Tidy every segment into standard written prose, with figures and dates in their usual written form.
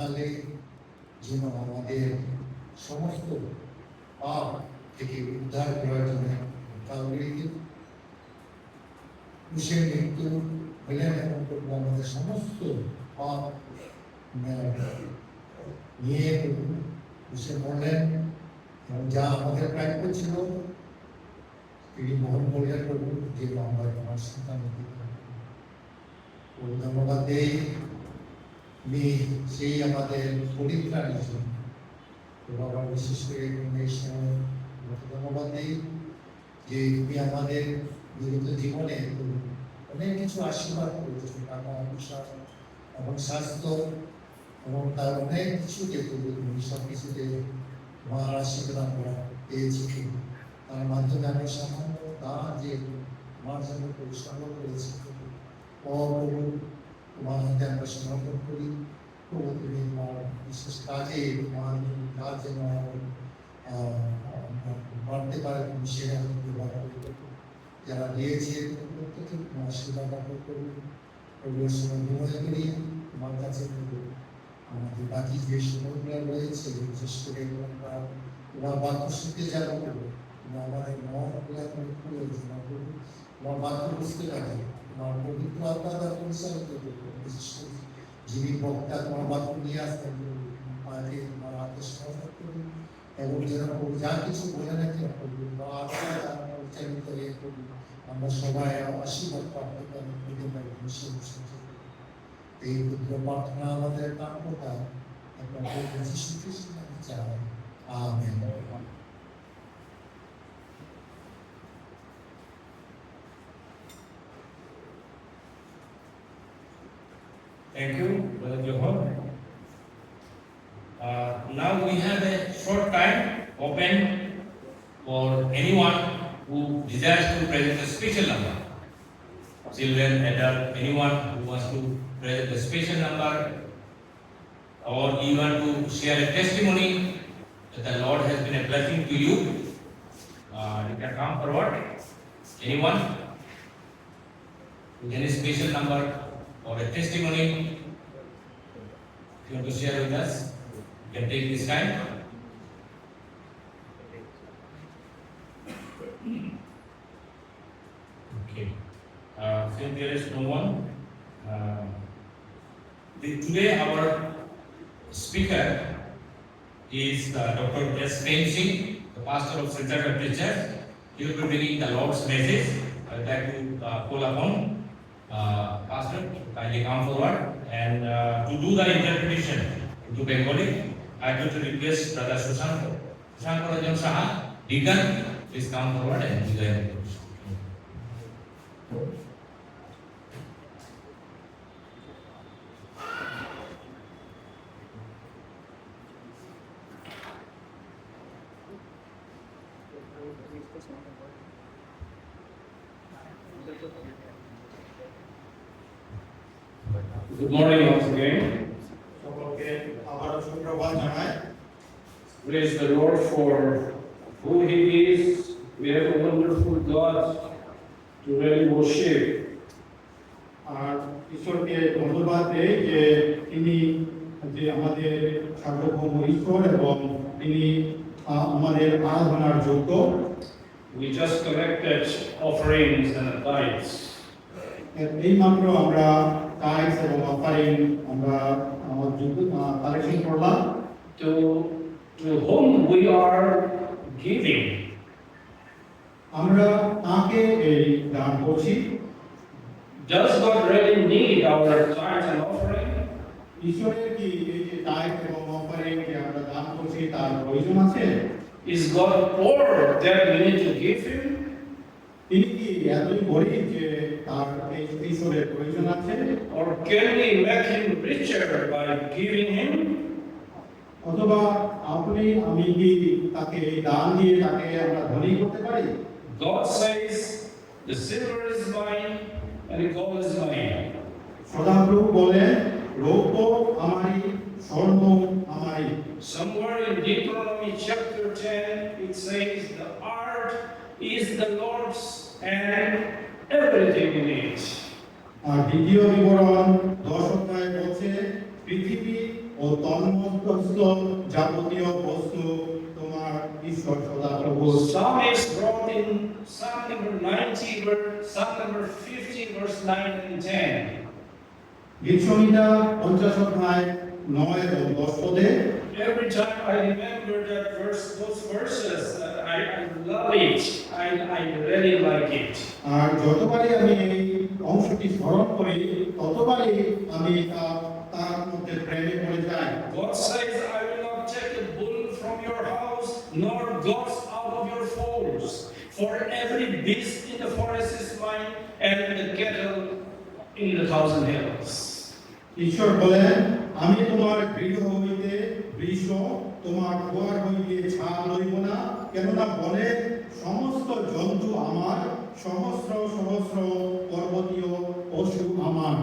সকালে যেন আমাদের সমস্ত পাপ থেকে উদ্ধার করার জন্য ক্রুশের মৃত্যু হলেন এবং আমাদের সমস্ত পাপ নিয়ে ক্রুশে মরলেন এবং যা আমাদের প্রাপ্য ছিল তিনি বহন করলেন প্রভু, যে আমরা তোমার সন্তান ধন্যবাদ দেই। সেই আমাদের পরিত্রাণের জন্য বাবা, বিশেষ করে ধন্যবাদ দিই যে তুমি আমাদের বিগত জীবনে অনেক কিছু আশীর্বাদ করেছো, টাকা পয়সা এবং স্বাস্থ্য এবং তার অনেক কিছুকে তুমি সব কিছুতে তোমার আশীর্বাদ আমরা পেয়েছি। তার মাধ্যমে আমি সামান্য দান যে তোমার জন্য পরিশ্রম করেছি, তোমার হাতে আমরা সমর্পণ করি। তুমি তোমার বিশেষ কাজে তোমার কাজ যেন বাড়তে পারে, তুমি সেরা যারা দিয়েছে প্রত্যেকে তোমার আশীর্বাদ করুন। মনে করি তোমার কাছে আমাদের বাকি যে সময়গুলো রয়েছে, বিশেষ করে তোমার বাক্য শুনতে যারা করবো, আমাদের মনগুলা তুমি প্রয়োজনা করবো, তোমার বাক্য বুঝতে পারি, তোমার পবিত্র আত্মা দ্বারা পরিচালিত করবো। বিশেষ করে যিনি বক্তা তোমার বাক্য নিয়ে আসতেন, তোমার হাতে সমর্পণ করুন এবং যেন যা কিছু বলে না কেন করবো বা আত্মা দ্বারা পরিচালিত হয়ে করবো, আমরা সবাই আশীর্বাদ প্রাপ্ত করি। এই ক্ষুদ্র প্রার্থনা আমাদের কাম্যতা আপনাদের যিশু খ্রিস্টের নামে চাই, amen. Thank you, Brother Johor. Now we have a short time open for anyone who desires to present a special number. Children, adult, anyone who wants to present a special number, or you want to share a testimony that the Lord has been a blessing to you, you can come forward. Anyone with any special number or a testimony, if you want to share with us, you can take this time. Okay. Since there is no one, today our speaker is Dr. S. Prem Singh, the pastor of Central Baptist Church. He will be bringing the Lord's message. I would like to call upon Pastor to kindly come forward and to do the interpretation into Bengali. I would like to request Brother Sushanto Rajan Saha, Deacon, please come forward and do the interpretation. Good morning once again. Praise the Lord for who He is. We have a wonderful God to really worship. আর ঈশ্বরকে ধন্যবাদ দেই যে তিনি যে আমাদের সার্বভৌম ঈশ্বর এবং তিনি আমাদের আরাধনার যোগ্য। We just collected offerings and tithes. এই মাত্র আমরা টাইটস এবং অফারিং আমরা কালেকশন করলাম। To whom we are giving. আমরা তাকে এই দান করছি। Does God really need our tithes and offering? ঈশ্বরের কি এই যে টাইটস এবং অফারিং যে আমরা দান করছি তার প্রয়োজন আছে? Is God poor that we need to give Him? তিনি কি এতই গরিব যে তার এই ঈশ্বরের প্রয়োজন আছে? Or can we make Him richer by giving Him? অথবা আপনি আমি কি তাকে দান দিয়ে তাকে আমরা ধনী করতে পারি? God says, the silver is mine and the gold is mine. সদাপ্রভু বলেন, রৌপ্য আমারই, স্বর্ণ আমারই। Somewhere in Deuteronomy chapter 10, it says, the earth is the Lord's and everything in it. আর দ্বিতীয় বিবরণ 10 অধ্যায়ে বলছে, পৃথিবী ও তন্মধ্যস্থ যাবতীয় বস্তু তোমার ঈশ্বর সদাপ্রভু। Psalmist wrote in Psalm number 90, Psalm number 50, verse 9 and 10. গীতসংহিতা 50 অধ্যায় 9 এবং 10 পদে Every time I remember that those verses, I love it. I really like it. আর যতবারই আমি এই অংশটি স্মরণ করি ততবারই আমি তার মধ্যে প্রেমে পড়ে যাই। God says, I will not take a bull from your house, nor goats out of your folds. For every beast in the forest is mine, and the cattle in the thousand hills. ঈশ্বর বলেন, আমি তোমার গৃহ হইতে বৃষ, তোমার দুয়ার হইতে ছাদ লইব না, কেননা বনের সমস্ত জন্তু আমার, সহস্র সহস্র পর্বতীয় পশু আমার।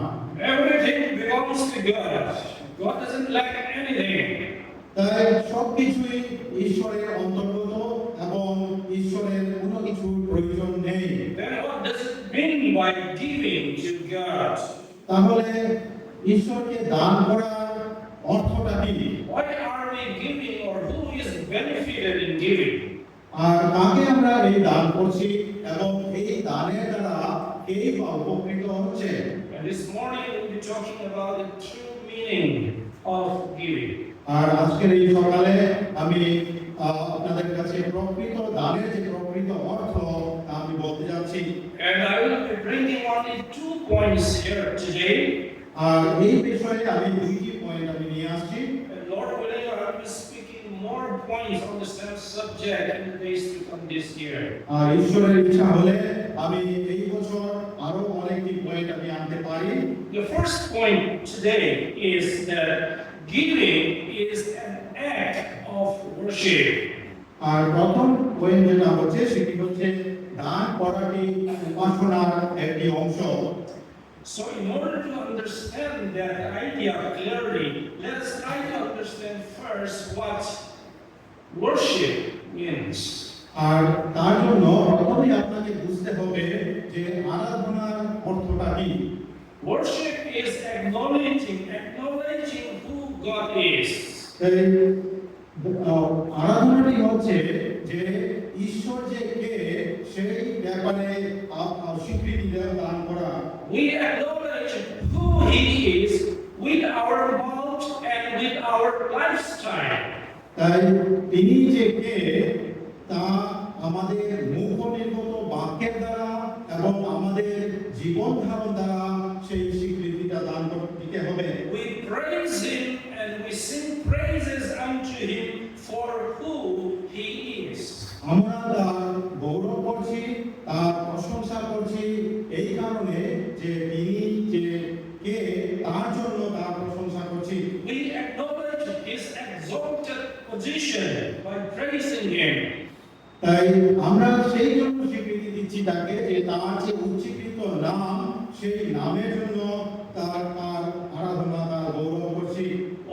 Everything belongs to God. God doesn't lack anything. তাই সবকিছুই ঈশ্বরের অন্তর্গত এবং ঈশ্বরের কোনো কিছুর প্রয়োজন নেই। Then what does it mean by giving to God? তাহলে ঈশ্বরকে দান করার অর্থটা কি? Why are we giving, or who is benefited in giving? আর কাকে আমরা এই দান করছি এবং এই দানের দ্বারা কে বা উপকৃত হচ্ছে? And this morning we'll be talking about the true meaning of giving. আর আজকের এই সকালে আমি আপনাদের কাছে প্রকৃত দানের যে প্রকৃত অর্থ তা আমি বলতে যাচ্ছি। And I will be bringing only 2 points here today. আর এই বিষয়ে আমি দুইটি পয়েন্ট আমি নিয়ে আসছি। And Lord willing, I will be speaking more points on the same subject in the days to come this year. আর ঈশ্বরের ইচ্ছা হলে আমি এই বছর আরো অনেকটি পয়েন্ট আমি আনতে পারি। The first point today is that giving is an act of worship. আর প্রথম পয়েন্ট যেটা হচ্ছে সেটি হচ্ছে দান করাটি উপাসনার একটি অংশ। So in order to understand that idea clearly, let us try to understand first what worship means. আর তার জন্য প্রথমেই আপনাকে বুঝতে হবে যে আরাধনার অর্থটা কি। Worship is acknowledging who God is. এই আরাধনাটি হচ্ছে যে ঈশ্বর যে কে সেই ব্যাপারে স্বীকৃতি দান করা। We acknowledge who He is with our mouth and with our lifestyle. তাই তিনি যে কে তা আমাদের মুখ নির্গত বাক্যের দ্বারা এবং আমাদের জীবন ধারণ দ্বারা সেই স্বীকৃতিটা দান দিতে হবে। We praise Him and we sing praises unto Him for who He is. আমরা তার গৌরব করছি, তার প্রশংসা করছি এই কারণে যে তিনি যে কে তার জন্য তার প্রশংসা করছি। We acknowledge His exalted position by praising Him. তাই আমরা সেই জন্য স্বীকৃতি দিচ্ছি তাকে যে তার যে উচ্চীকৃত নাম সেই নামের জন্য তার আরাধনা তার গৌরব করছি।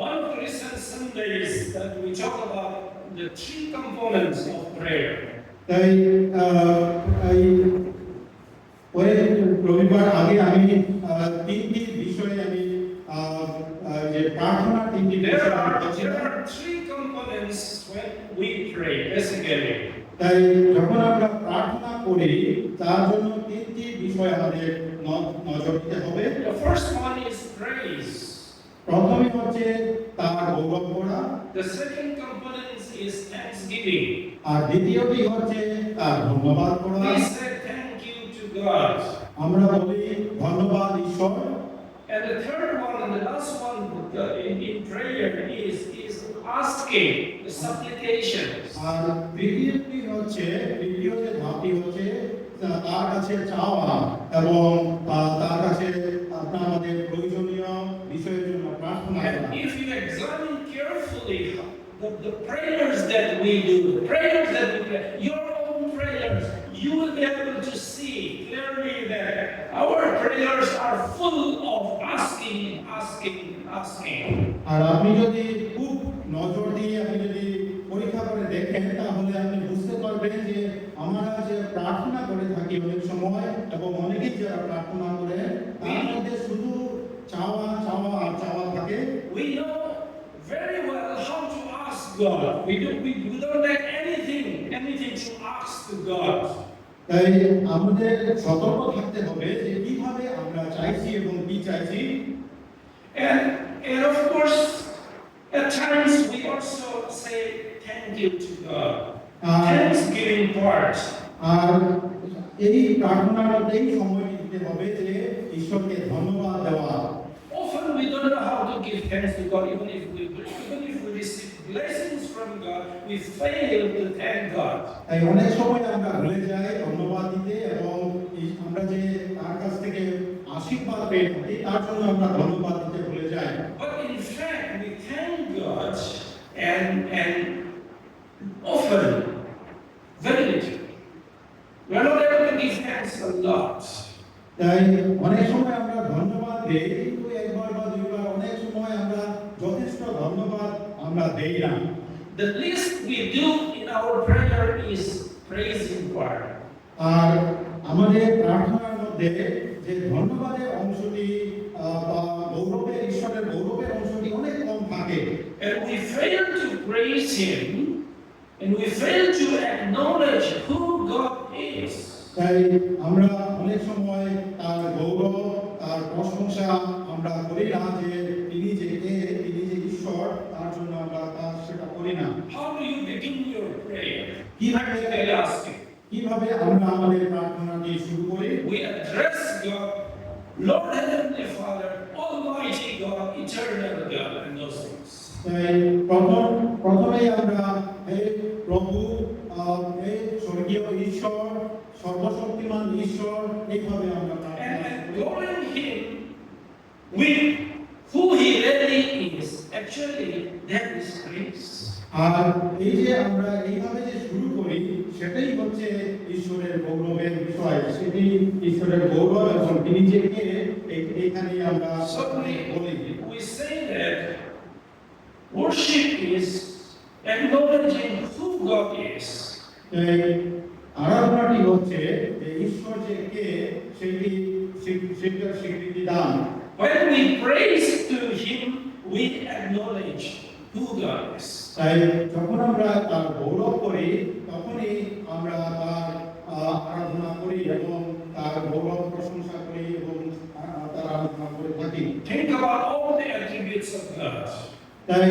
One of the recent Sundays that we talk about the 3 components of prayer. তাই এই কয়েক রবিবার আগে আমি তিনটি বিষয়ে আমি যে প্রার্থনা তিনটি There বিষয় are, বলছিলাম। there are 3 components when we pray, basically. তাই যখন আমরা প্রার্থনা করি তার জন্য তিনটি বিষয় আমাদের নজর দিতে হবে। The first one is praise. প্রথমে হচ্ছে তার গৌরব করা, The second component is thanksgiving. আর দ্বিতীয়টি হচ্ছে তার ধন্যবাদ করা। We say thank you to God. আমরা বলি ধন্যবাদ ঈশ্বর। And the third one and the last one in prayer is asking, the supplications. আর তৃতীয় যে ধাপটি হচ্ছে তার কাছে চাওয়া এবং তার কাছে আমাদের প্রয়োজনীয় বিষয়ের জন্য প্রার্থনা করা। And if you examine carefully the prayers that we do, the prayers that we pray, your own prayers, you will be able to see clearly that our prayers are full of asking. আর আপনি যদি খুব নজর দিয়ে আপনি যদি পরীক্ষা করে দেখেন তাহলে আপনি বুঝতে পারবেন যে আমরা যে প্রার্থনা করে থাকি অনেক সময় এবং অনেকেই যারা প্রার্থনা করে তার মধ্যে শুধু চাওয়া চাওয়া আর চাওয়া থাকে। We know God. We don't have anything to ask to God. তাই আমাদের সতর্ক থাকতে হবে যে কিভাবে আমরা চাইছি এবং কি চাইছি। And of course, at times we also say thank you to God. Thanksgiving part. আর এই প্রার্থনার মধ্যেই সময় দিতে হবে যে ঈশ্বরকে ধন্যবাদ দেওয়া। Often we don't know how to give thanks to God, even if we receive blessings from God, we fail to thank God. তাই অনেক সময় আমরা ভুলে যাই ধন্যবাদ দিতে, এবং আমরা যে তার কাছ থেকে আশীর্বাদ পেয়ে থাকি তার জন্য আমরা ধন্যবাদ দিতে ভুলে যাই। But in fact, we thank God and often very little. We are not able to give thanks a lot. তাই অনেক সময় আমরা ধন্যবাদ দেই, কিন্তু একবার বা দুইবার, অনেক সময় আমরা যথেষ্ট ধন্যবাদ আমরা দেই না। The least we do in our prayer is praising part. আর আমাদের প্রার্থনার মধ্যে যে ধন্যবাদের অংশটি বা গৌরবের, ঈশ্বরের গৌরবের অংশটি অনেক কম থাকে। And we fail to praise Him, and we fail to acknowledge who God is. তাই আমরা অনেক সময় তার গৌরব, তার প্রশংসা আমরা করি না, যে তিনি যে কে, তিনি যে ঈশ্বর, তার জন্য আমরা তার সেটা করি না। How do you begin your prayer? কিভাবে I ask you. কিভাবে আমরা আমাদের প্রার্থনাটি শুরু করি? We address God, Lord Heavenly Father, Almighty God, Eternal God, and those things. তাই প্রথমেই আমরা হে প্রভু, হে স্বর্গীয় ঈশ্বর, সর্বশক্তিমান ঈশ্বর, এইভাবে আমরা প্রার্থনা And করি। calling Him with who He really is, actually, that is grace. আর এই যে আমরা এইভাবে যে শুরু করি, সেটাই হচ্ছে ঈশ্বরের গৌরবের বিষয়, সেটি ঈশ্বরের গৌরব, এবং তিনি যে কে এইখানে আমরা So বলি। we say that worship is acknowledging who God is. এই আরাধনাটি হচ্ছে যে ঈশ্বর যে কে সেটার স্বীকৃতি দান। When we praise to Him, we acknowledge who God is. তাই যখন আমরা তার গৌরব করি, তখনই আমরা তার আরাধনা করি এবং তার গৌরব প্রশংসা করি এবং তার আরাধনা করে থাকি। Think about all the attributes of God. তাই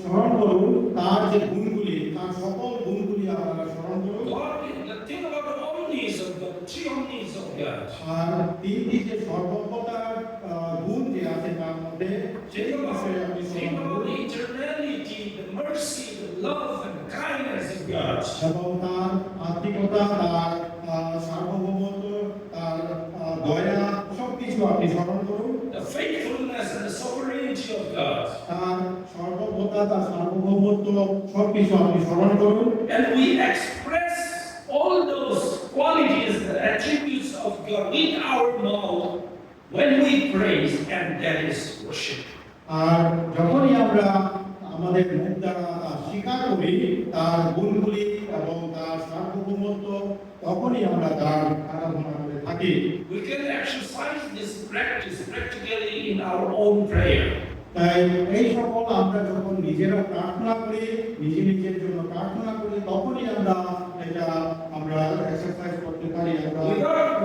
স্মরণ করুন তার যে গুণগুলি, তার সকল গুণগুলি আপনারা স্মরণ করুন। Think about the omnis of God, the three omnis of God. আর তিনটি যে সর্বজ্ঞতার গুণ যে আছে তার মধ্যে, সেই বিষয়ে আপনি Think স্মরণ about করুন। the eternality, the mercy, the love and kindness of God. এবং তার আত্মিকতা, তার সার্বভৌমত্ব, তার দয়া, সবকিছু আপনি স্মরণ করুন। The faithfulness and the sovereignty of God. তার সর্বজ্ঞতা, তার সার্বভৌমত্ব, সবকিছু আপনি স্মরণ করুন। And we express all those qualities, the attributes of God in our mouth when we praise, and that is worship. আর যখনই আমরা আমাদের মুখ দ্বারা তার স্বীকার করি, তার গুণগুলি এবং তার সার্বভৌমত্ব, তখনই আমরা তার আরাধনা করে থাকি। We can exercise this practice practically in our own prayer. তাই এই সকল আমরা যখন নিজেরা প্রার্থনা করি, নিজের জন্য প্রার্থনা করি, তখনই আমরা এটা এক্সারসাইজ করতে পারি।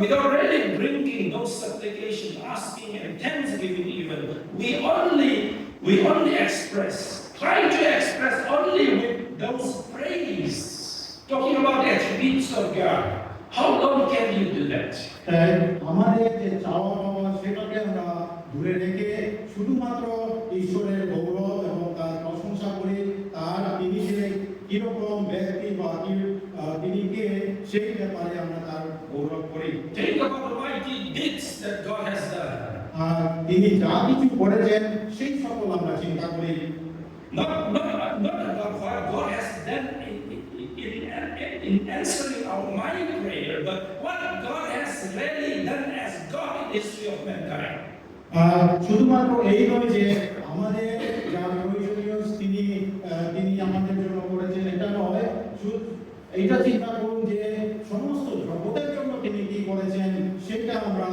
Without really bringing those supplication, asking and thanksgiving even, we only try to express only with those praise, talking about the attributes of God. How long can you do that? তাই আমাদের যে চাওয়া পাওয়া, সেটাকে আমরা দূরে রেখে শুধুমাত্র ঈশ্বরের গৌরব এবং তার প্রশংসা করি, তার তিনি যে কিরকম ব্যক্তি বা তিনি কে, সেই ব্যাপারে আমরা তার গৌরব করি। Think about the mighty deeds that God has done. আর তিনি যা কিছু করেছেন সেই সকল আমরা চিন্তা করি। Not about what God has done in answering our mind prayer, but what God has really done as God in the history of mankind. আর শুধুমাত্র এই নয় যে আমাদের যা প্রয়োজনীয় তিনি আমাদের জন্য করেছেন, এটা নয়, এইটা চিন্তা করুন যে সমস্ত জগতের জন্য তিনি কি করেছেন, সেটা আমরা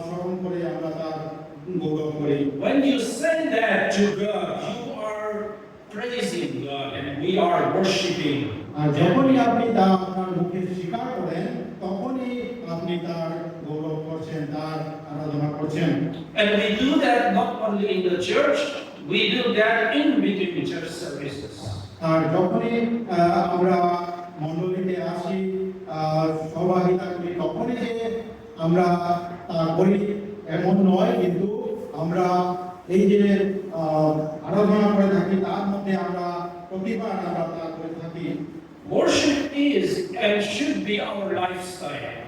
স্মরণ করে আমরা তার গৌরব করি। When you say that to God, you are praising God, and we we are worshiping. আর যখনই আপনি তা আপনার মুখে স্বীকার করেন তখনই আপনি তার গৌরব করছেন, তার আরাধনা করছেন। And we do that not only in the church, we do that in between church services. আর যখনই আমরা মণ্ডলীতে আসি, সহভাগিতা করি, তখনই যে আমরা করি এমন নয়, কিন্তু আমরা এই যে আরাধনা করে থাকি তার মধ্যে আমরা প্রতিবার আমরা তা করে থাকি। Worship is and should be our lifestyle.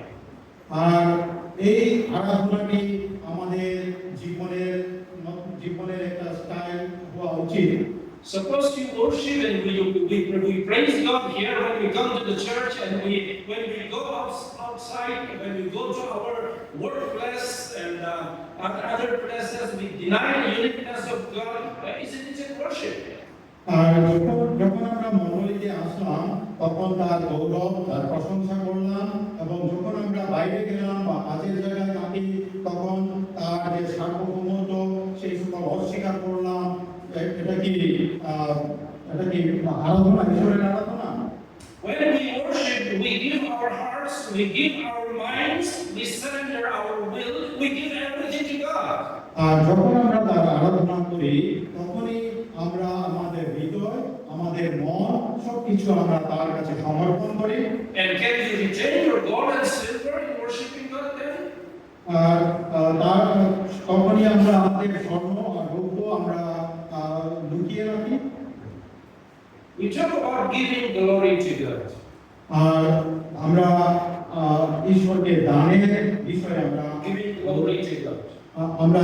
আর এই আরাধনাটি আমাদের জীবনের একটা স্টাইল হওয়া উচিত। Suppose you worship and we praise God here when we come to the church, and when we go outside, when we go to our workplace and other places, we deny the uniqueness of God. Isn't it a worship? আর যখন আমরা মণ্ডলীতে আসলাম তখন তার গৌরব, তার প্রশংসা করলাম, এবং যখন আমরা বাইরে গেলাম বা কাজের জায়গায় থাকি তখন তার যে সার্বভৌমত্ব সেই সকল অস্বীকার করলাম। এটা কি আরাধনা, ঈশ্বরের আরাধনা? When we worship, we give our hearts, we give our minds, we surrender our will, we give everything to God. আর যখন আমরা তার আরাধনা করি তখনই আমরা আমাদের হৃদয়, আমাদের মন সবকিছু আমরা তার কাছে সমর্পণ করি। And can you retain your gold and silver in worshiping God then? আর তার তখনই আমরা আমাদের স্বর্ণ আর রৌপ্য আমরা লুকিয়ে রাখি। We talk about giving glory to God. আর আমরা ঈশ্বরকে দানের বিষয়ে আমরা Giving glory to God. আমরা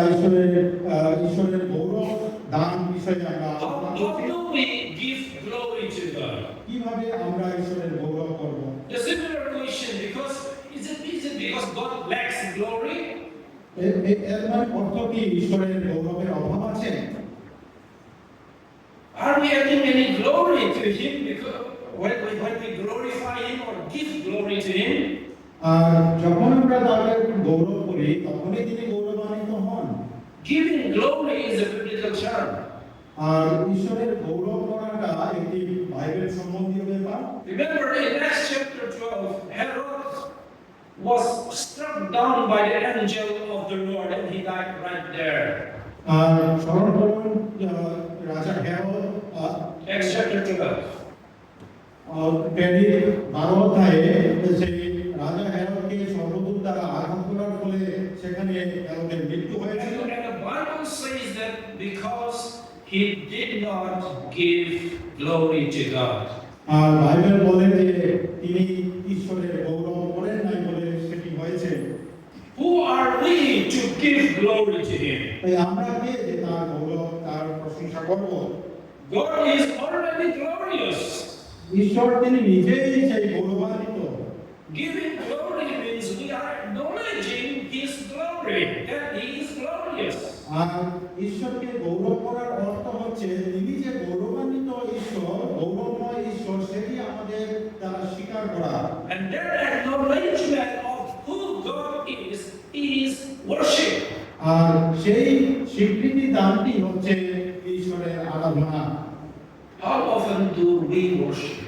ঈশ্বরের গৌরব দান বিষয়ে আমরা How do we give glory to God? কিভাবে আমরা ঈশ্বরের গৌরব করব? The similar question, because is it because God lacks glory? এর মানে অর্থ কি ঈশ্বরের গৌরবের অভাব আছে? Are we adding any glory to Him because when we glorify Him or give glory to Him? আর যখন আমরা তাকে গৌরব করি তখনই তিনি গৌরবান্বিত হন। Giving glory is a biblical term. আর ঈশ্বরের গৌরব করাটা একটি বাইবেল সম্বন্ধীয় ব্যাপার। Remember in Acts chapter 12, Herod was struck down by the angel of the Lord and he died right there. আর স্মরণ করুন রাজা হেরোদ Acts chapter 12. প্রেরিত 12 অধ্যায়ে সেই রাজা হেরোদকে স্বর্গদূত দ্বারা আঘাত করার ফলে সেখানে হেরোদের মৃত্যু হয়েছিল। And the Bible says that because he did not give glory to God. আর বাইবেল বলে যে তিনি ঈশ্বরের গৌরব করেন নাই বলে সেটি হয়েছে। Who are we to give glory to Him? তাই আমরা কে যে তার গৌরব, তার প্রশংসা করব? God is already glorious. ঈশ্বর তিনি নিজেই সেই গৌরবান্বিত। Giving glory means we are acknowledging His glory, that He is glorious. আর ঈশ্বরকে গৌরব করার অর্থ হচ্ছে তিনি যে গৌরবান্বিত ঈশ্বর, গৌরবময় ঈশ্বর, সেটি আমাদের দ্বারা স্বীকার করা। And that acknowledgement of who God is worship. আর সেই স্বীকৃতি দানটি হচ্ছে ঈশ্বরের আরাধনা। How often do we worship?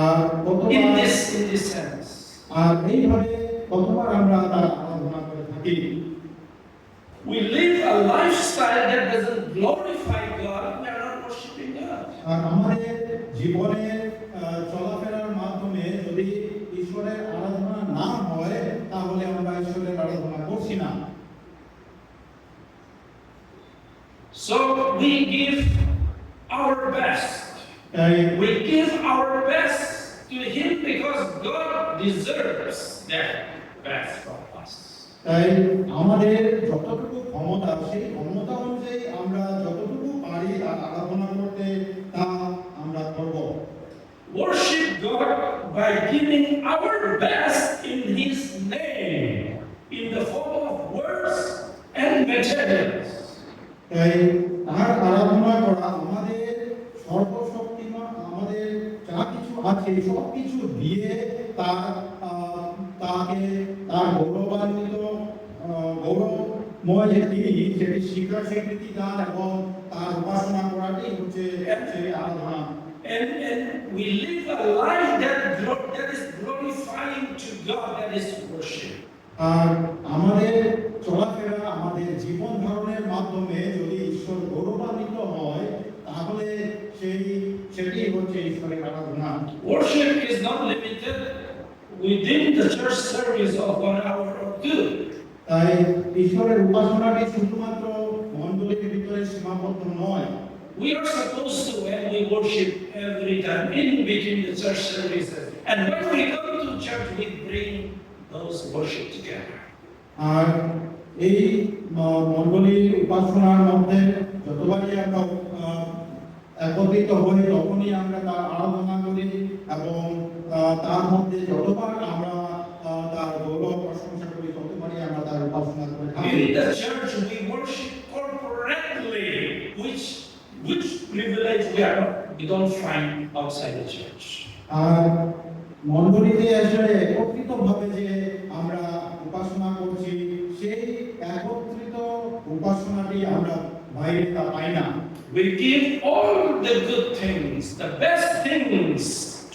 R In কতবার this sense. আর এইভাবে কতবার আমরা তার আরাধনা করে থাকি? We live a lifestyle that doesn't glorify God, we are not worshiping God. আর আমাদের জীবনের চলাফেরার মাধ্যমে যদি ঈশ্বরের আরাধনা না হয় তাহলে আমরা ঈশ্বরের আরাধনা করছি না। So we give our best. তাই We give our best to Him because God deserves that best from us. তাই আমাদের যতটুকু ক্ষমতা, সেই ক্ষমতা অনুযায়ী আমরা যতটুকু পারি তার আরাধনা করতে তা আমরা করব। Worship God by giving our best in His name, in the form of words and materials. তাই তার আরাধনা করা আমাদের সর্বশক্তিমান, আমাদের যা কিছু আছে সব কিছু দিয়ে তাকে তার গৌরবান্বিত গৌরবময় যে তিনি সেটি স্বীকৃতি দান এবং তার উপাসনা করাটাই হচ্ছে সেই আরাধনা। and we live a life that is glorifying to God, that is worship. আর আমাদের চলাফেরা আমাদের জীবন ধারণের মাধ্যমে যদি ঈশ্বর গৌরবান্বিত হয় তাহলে সেটি হচ্ছে ঈশ্বরের আরাধনা। Worship is not limited within the church service of 1 hour or 2. তাই ঈশ্বরের উপাসনাটি শুধুমাত্র মণ্ডলীর ভিতরে সীমাবদ্ধ নয়। We are supposed to, when we worship every time in between the church services, and when we come to church, we bring those worship together. আর এই মণ্ডলীর উপাসনার মধ্যে যতবারই আমরা একত্রিত হই তখনই আমরা তার আরাধনা করি এবং তার মধ্যে যতবার আমরা তার গৌরব প্রশংসা করি ততবারই আমরা তার উপাসনা করে থাকি। In the church, we worship corporately, which privilege we don't find outside the church. আর মণ্ডলীতে এসে একত্রিতভাবে যে আমরা উপাসনা করছি সেই একত্রিত উপাসনাটি আমরা বাইরে তা পাই না। We give all the good things, the best things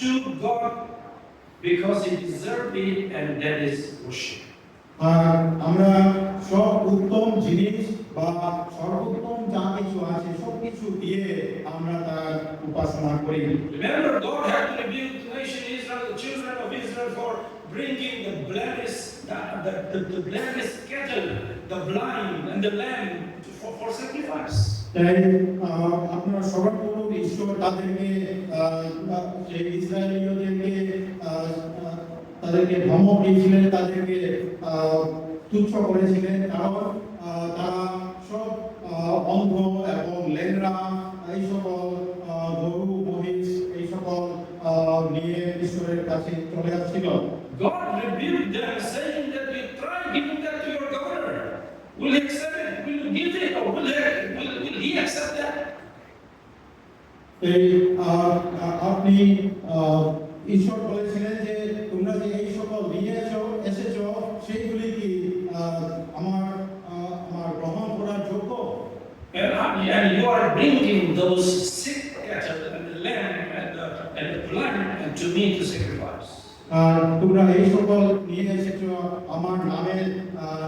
to God because He deserves it, and that is worship. আর আমরা সব উত্তম জিনিস বা সর্বোত্তম যা কিছু আছে সব কিছু দিয়ে আমরা তার উপাসনা করি। Remember, God had to rebuke the nation Israel, the children of Israel, for bringing the blemished cattle, the blind, and the lamb for sacrifice. তাই আপনারা স্মরণ করুন ঈশ্বর তাদেরকে সেই তাদেরকে ধমক দিয়েছিলেন, তাদেরকে তুচ্ছ করেছিলেন, কারণ তারা সব অন্ধ এবং লেংরা এই সকল গরু মহিষ এই সকল নিয়ে ঈশ্বরের কাছে চলে আসছিল। God rebuked them, saying that you try giving that to your governor. Will he accept it? Will you give it, or will he accept that? এই আপনি ঈশ্বর বলেছিলেন যে তোমরা যে এই সকল নিয়ে এসেছো সেইগুলি কি আমার গ্রহণ করার যোগ্য? And you are bringing those sick cattle and the lamb and the blind and to me to sacrifice. আর তোমরা এই সকল নিয়ে এসেছো আমার নামে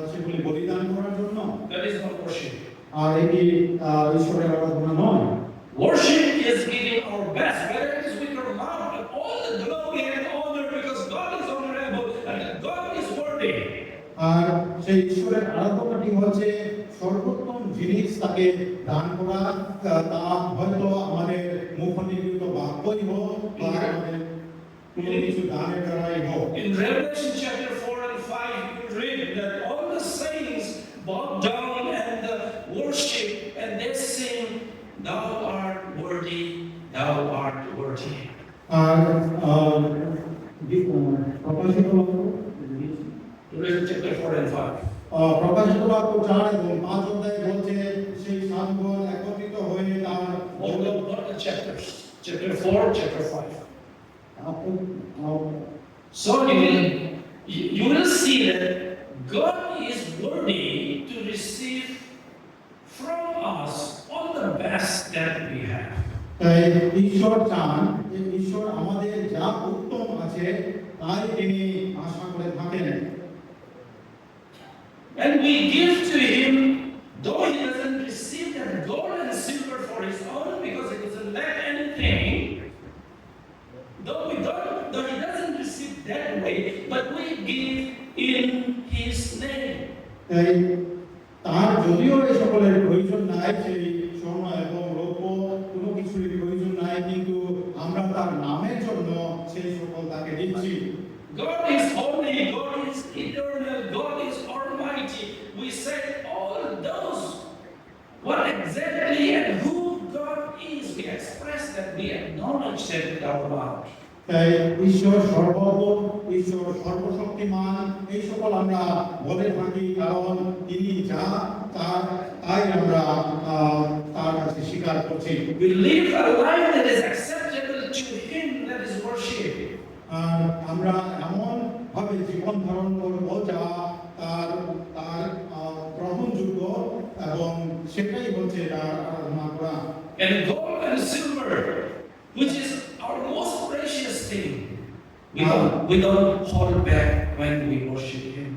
সেগুলি বলিদান করার জন্য। That is not worship. আর এটি ঈশ্বরের আরাধনা নয়। Worship is giving our best, whether it is with your mouth, and all the glory and honor, because God is honorable and God is worthy. আর সেই ঈশ্বরের আরাধনাটি হচ্ছে সর্বোত্তম জিনিস তাকে দান করা, তা হয়তো আমাদের মুখনির্মিত বাক্যই হোক বা আমাদের কোনো কিছু দানের দ্বারাই হোক। In Revelation chapter 4 and 5, you read that all the saints bow down and worship, and they sing, "Thou art worthy, Thou art worthy." আর প্রকাশিত Revelation chapter 4 and 5. প্রকাশিত বাক্য 4 এবং 5 অধ্যায়ে বলছে সেই সাতগণ একত্রিত হয়ে তার All the chapters, chapter 4, chapter 5. So you will see that God is worthy to receive from us all the best that we have. তাই ঈশ্বর চান যে ঈশ্বর আমাদের যা উত্তম আছে তাই তিনি আশা করে থাকেন। And we give to Him, though He doesn't receive that gold and silver for His own, because He doesn't lack anything. Though He doesn't receive that way, but we give in His name. তাই তার যদিও এই সকলের প্রয়োজন নাই, সেই স্বর্ণ এবং রৌপ্য কোনো কিছুর প্রয়োজন নাই, কিন্তু আমরা তার নামের জন্য সেই সকল তাকে দিচ্ছি। God is holy, God is eternal, God is almighty. We say all those, what exactly and who God is, we express that, we acknowledge that with our mouth. তাই ঈশ্বর সর্বজ্ঞ, ঈশ্বর সর্বশক্তিমান এই সকল আমরা বলে থাকি, কারণ তিনি যা তাই আমরা তার কাছে স্বীকার করছি। We live a life that is acceptable to Him, that is worship. আর আমরা এমন ভাবে জীবন ধারণ করব যা তার গ্রহণযোগ্য এবং সেটাই হচ্ছে তার আরাধনা করা। And gold and silver, which is We don't hold back when we worship Him.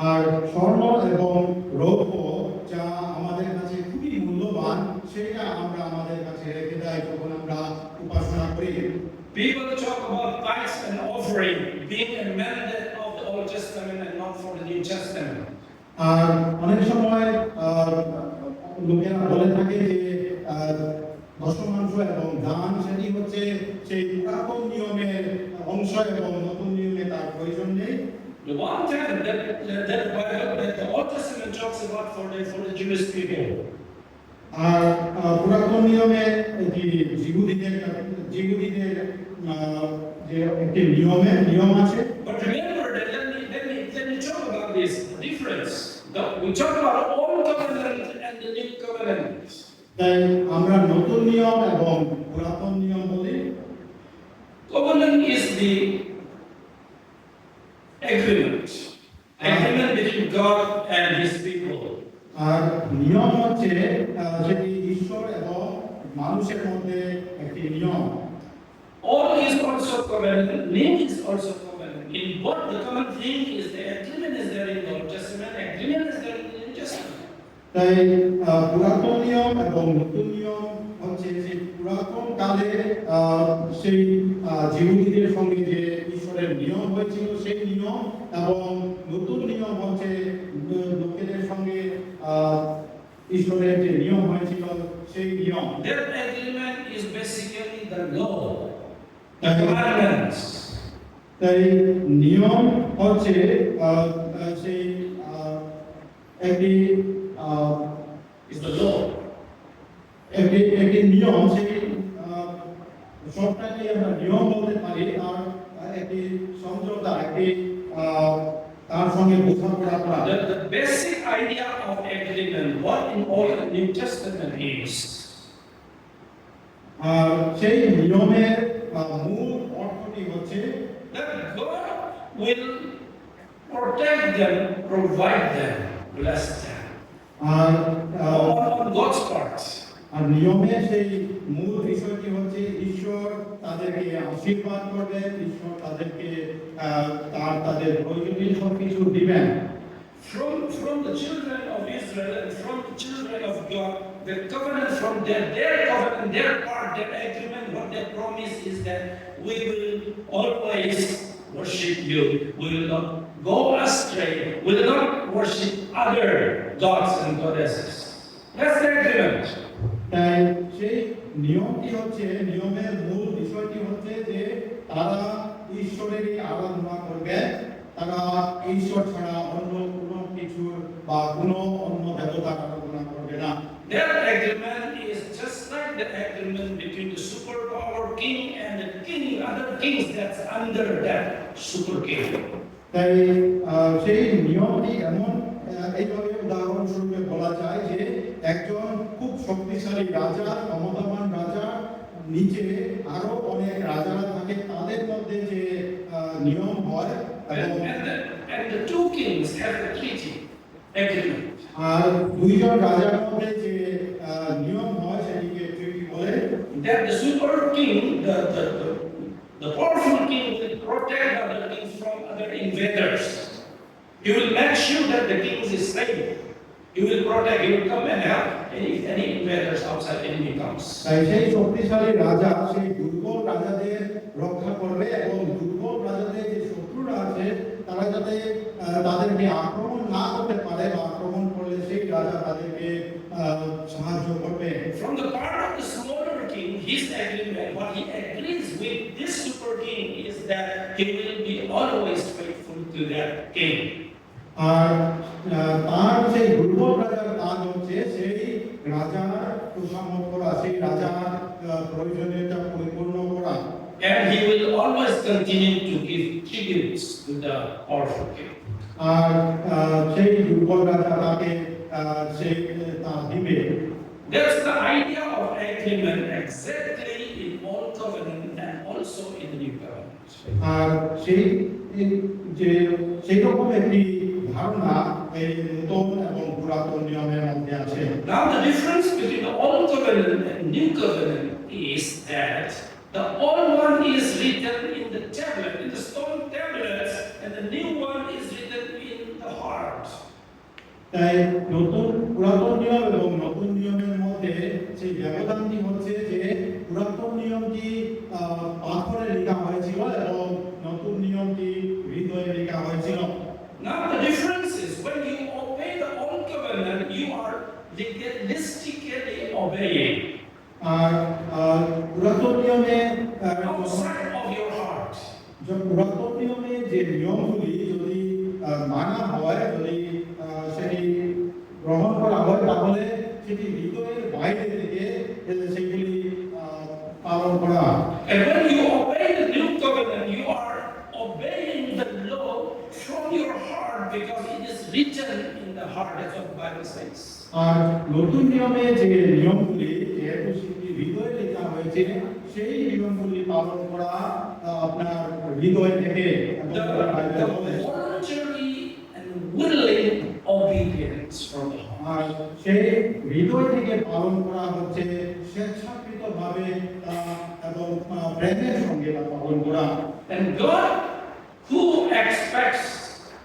আর স্বর্ণ এবং রৌপ্য যা আমাদের কাছে খুবই মূল্যবান সেটা আমরা আমাদের কাছে রেখে দেয় যখন আমরা উপাসনা করি। People talk about tithes and offering being a mandate of the Old Testament and not for the New Testament. আর অনেক সময় লোকেরা বলে থাকে যে দশমাংশ এবং দান সেটি হচ্ছে সেই পুরাতন নিয়মের অংশ এবং নতুন নিয়মে তার প্রয়োজন নেই। The one time that the Old Testament talks about for the Jewish people. আর পুরাতন নিয়মে এটি জিহুদীদের যে একটি নিয়ম আছে। But remember that let me talk about this difference. We talk about Old Covenant and the New Covenant. তাই আমরা নতুন নিয়ম এবং পুরাতন নিয়ম বলি। Covenant is the agreement between God and His people. আর নিয়ম হচ্ছে সেটি ঈশ্বর এবং মানুষের মধ্যে একটি নিয়ম। Old is also covenant, new is also covenant. In both the common thing is the agreement is there in the Old Testament, agreement is there in the New Testament. তাই পুরাতন নিয়ম এবং নতুন নিয়ম হচ্ছে সেই পুরাতন কালে সেই জিহুদীদের সঙ্গে যে ঈশ্বরের নিয়ম হয়েছিল সেই নিয়ম এবং নতুন নিয়ম হচ্ছে লোকেদের সঙ্গে ঈশ্বরের যে নিয়ম হয়েছিল সেই নিয়ম। That agreement is basically the law, the commandments. তাই নিয়ম হচ্ছে সেই একটি Is the law. একটি নিয়ম সেই সবটাকে আমরা নিয়ম বলতে পারি আর একটি সমঝোতা একটি তার সঙ্গে বোঝাপড়া করা। The basic idea of agreement, what in Old and New Testament is, সেই নিয়মের মূল অর্থটি হচ্ছে that God will protect them, provide them, bless them. R On God's part. আর নিয়মের সেই মূল বিষয়টি হচ্ছে ঈশ্বর তাদেরকে আশীর্বাদ করবেন, ঈশ্বর তাদেরকে তাদের প্রয়োজনীয় সবকিছু দিবেন। From the children of Israel and from the children of God, the covenant from their covenant, their part, their agreement, what they promise is that we will always worship you. We will not go astray. We will not worship other gods and goddesses. That's the agreement. তাই সেই নিয়মটি হচ্ছে নিয়মের মূল বিষয়টি হচ্ছে যে তারা ঈশ্বরেরই আরাধনা করবে, তারা ঈশ্বর ছাড়া অন্য কোনো কিছুর বা কোনো অন্য দেবতার আরাধনা করবে না। That agreement is just like the agreement between the superpower king and the king, other kings that's under that super king. তাই সেই নিয়মটি এমন এইভাবে উদাহরণস্বরূপে বলা যায় যে একজন খুব শক্তিশালী রাজা, ক্ষমতাবান রাজা নিচে আরো অনেক রাজারা থাকে, তাদের মধ্যে যে নিয়ম হয় And the two kings have a treaty agreement. আর দুইজন রাজার মধ্যে যে নিয়ম হয় সেটিকে ট্রিটি বলে। That the super king, the powerful king will protect the other kings from other invaders. He will make sure that the king is safe. He will protect, he will come and help if any invaders outside enemy comes. তাই সেই শক্তিশালী রাজা সেই দুর্বল রাজাদের রক্ষা করবে এবং দুর্বল রাজাদের যে শত্রুরা আছে তারা যাতে তাদেরকে আক্রমণ না করতে পারে বা আক্রমণ করলে সেই রাজা তাদেরকে সাহায্য করবে। From the part of the smaller king, his agreement, what he agrees with this super king is that he will be always faithful to that king. আর তার সেই দুর্বল রাজার কাজ হচ্ছে সেই রাজার তোষামত করা, সেই রাজার প্রয়োজনীয়তা পরিপূর্ণ করা। And he will always continue to give tributes to the powerful king. আর সেই দুর্বল রাজা তাকে সেই তা দিবে। That's the idea of agreement exactly in Old Covenant and also in the New Covenant. আর সেই যে সেই রকম একটি ধারণা এই নতুন এবং পুরাতন নিয়মের মধ্যে আছে। Now the difference between the Old Covenant and New Covenant is that The old one is written in the tablet, in the stone tablets, and the new one is written in the heart. তাই পুরাতন নিয়ম এবং নতুন নিয়মের মধ্যে সেই ব্যবধানটি হচ্ছে যে পুরাতন নিয়মটি পাথরে লেখা হয়েছিল এবং নতুন নিয়মটি হৃদয়ে লেখা হয়েছিল। Now the difference is when you obey the old covenant, you are legalistically obeying আর পুরাতন নিয়মে outside of your heart. পুরাতন নিয়মে যে নিয়মগুলি যদি মানা হয়, যদি সেটি গ্রহণ করা হয়, তাহলে সেটি হৃদয়ের বাইরে থেকে সেগুলি পালন করা। And when you obey the new covenant, you are obeying the law from your heart because it is written in the heart. That's what the Bible says. আর নতুন নিয়মে যে নিয়মগুলি যেহেতু সেটি হৃদয়ে লেখা হয়েছে, সেই নিয়মগুলি পালন করা আপনার হৃদয় থেকে The voluntary and willing obedience from the heart. আর সেই হৃদয় থেকে পালন করা হচ্ছে স্বেচ্ছাকৃতভাবে এবং প্রেমের সঙ্গে পালন করা। And God, who expects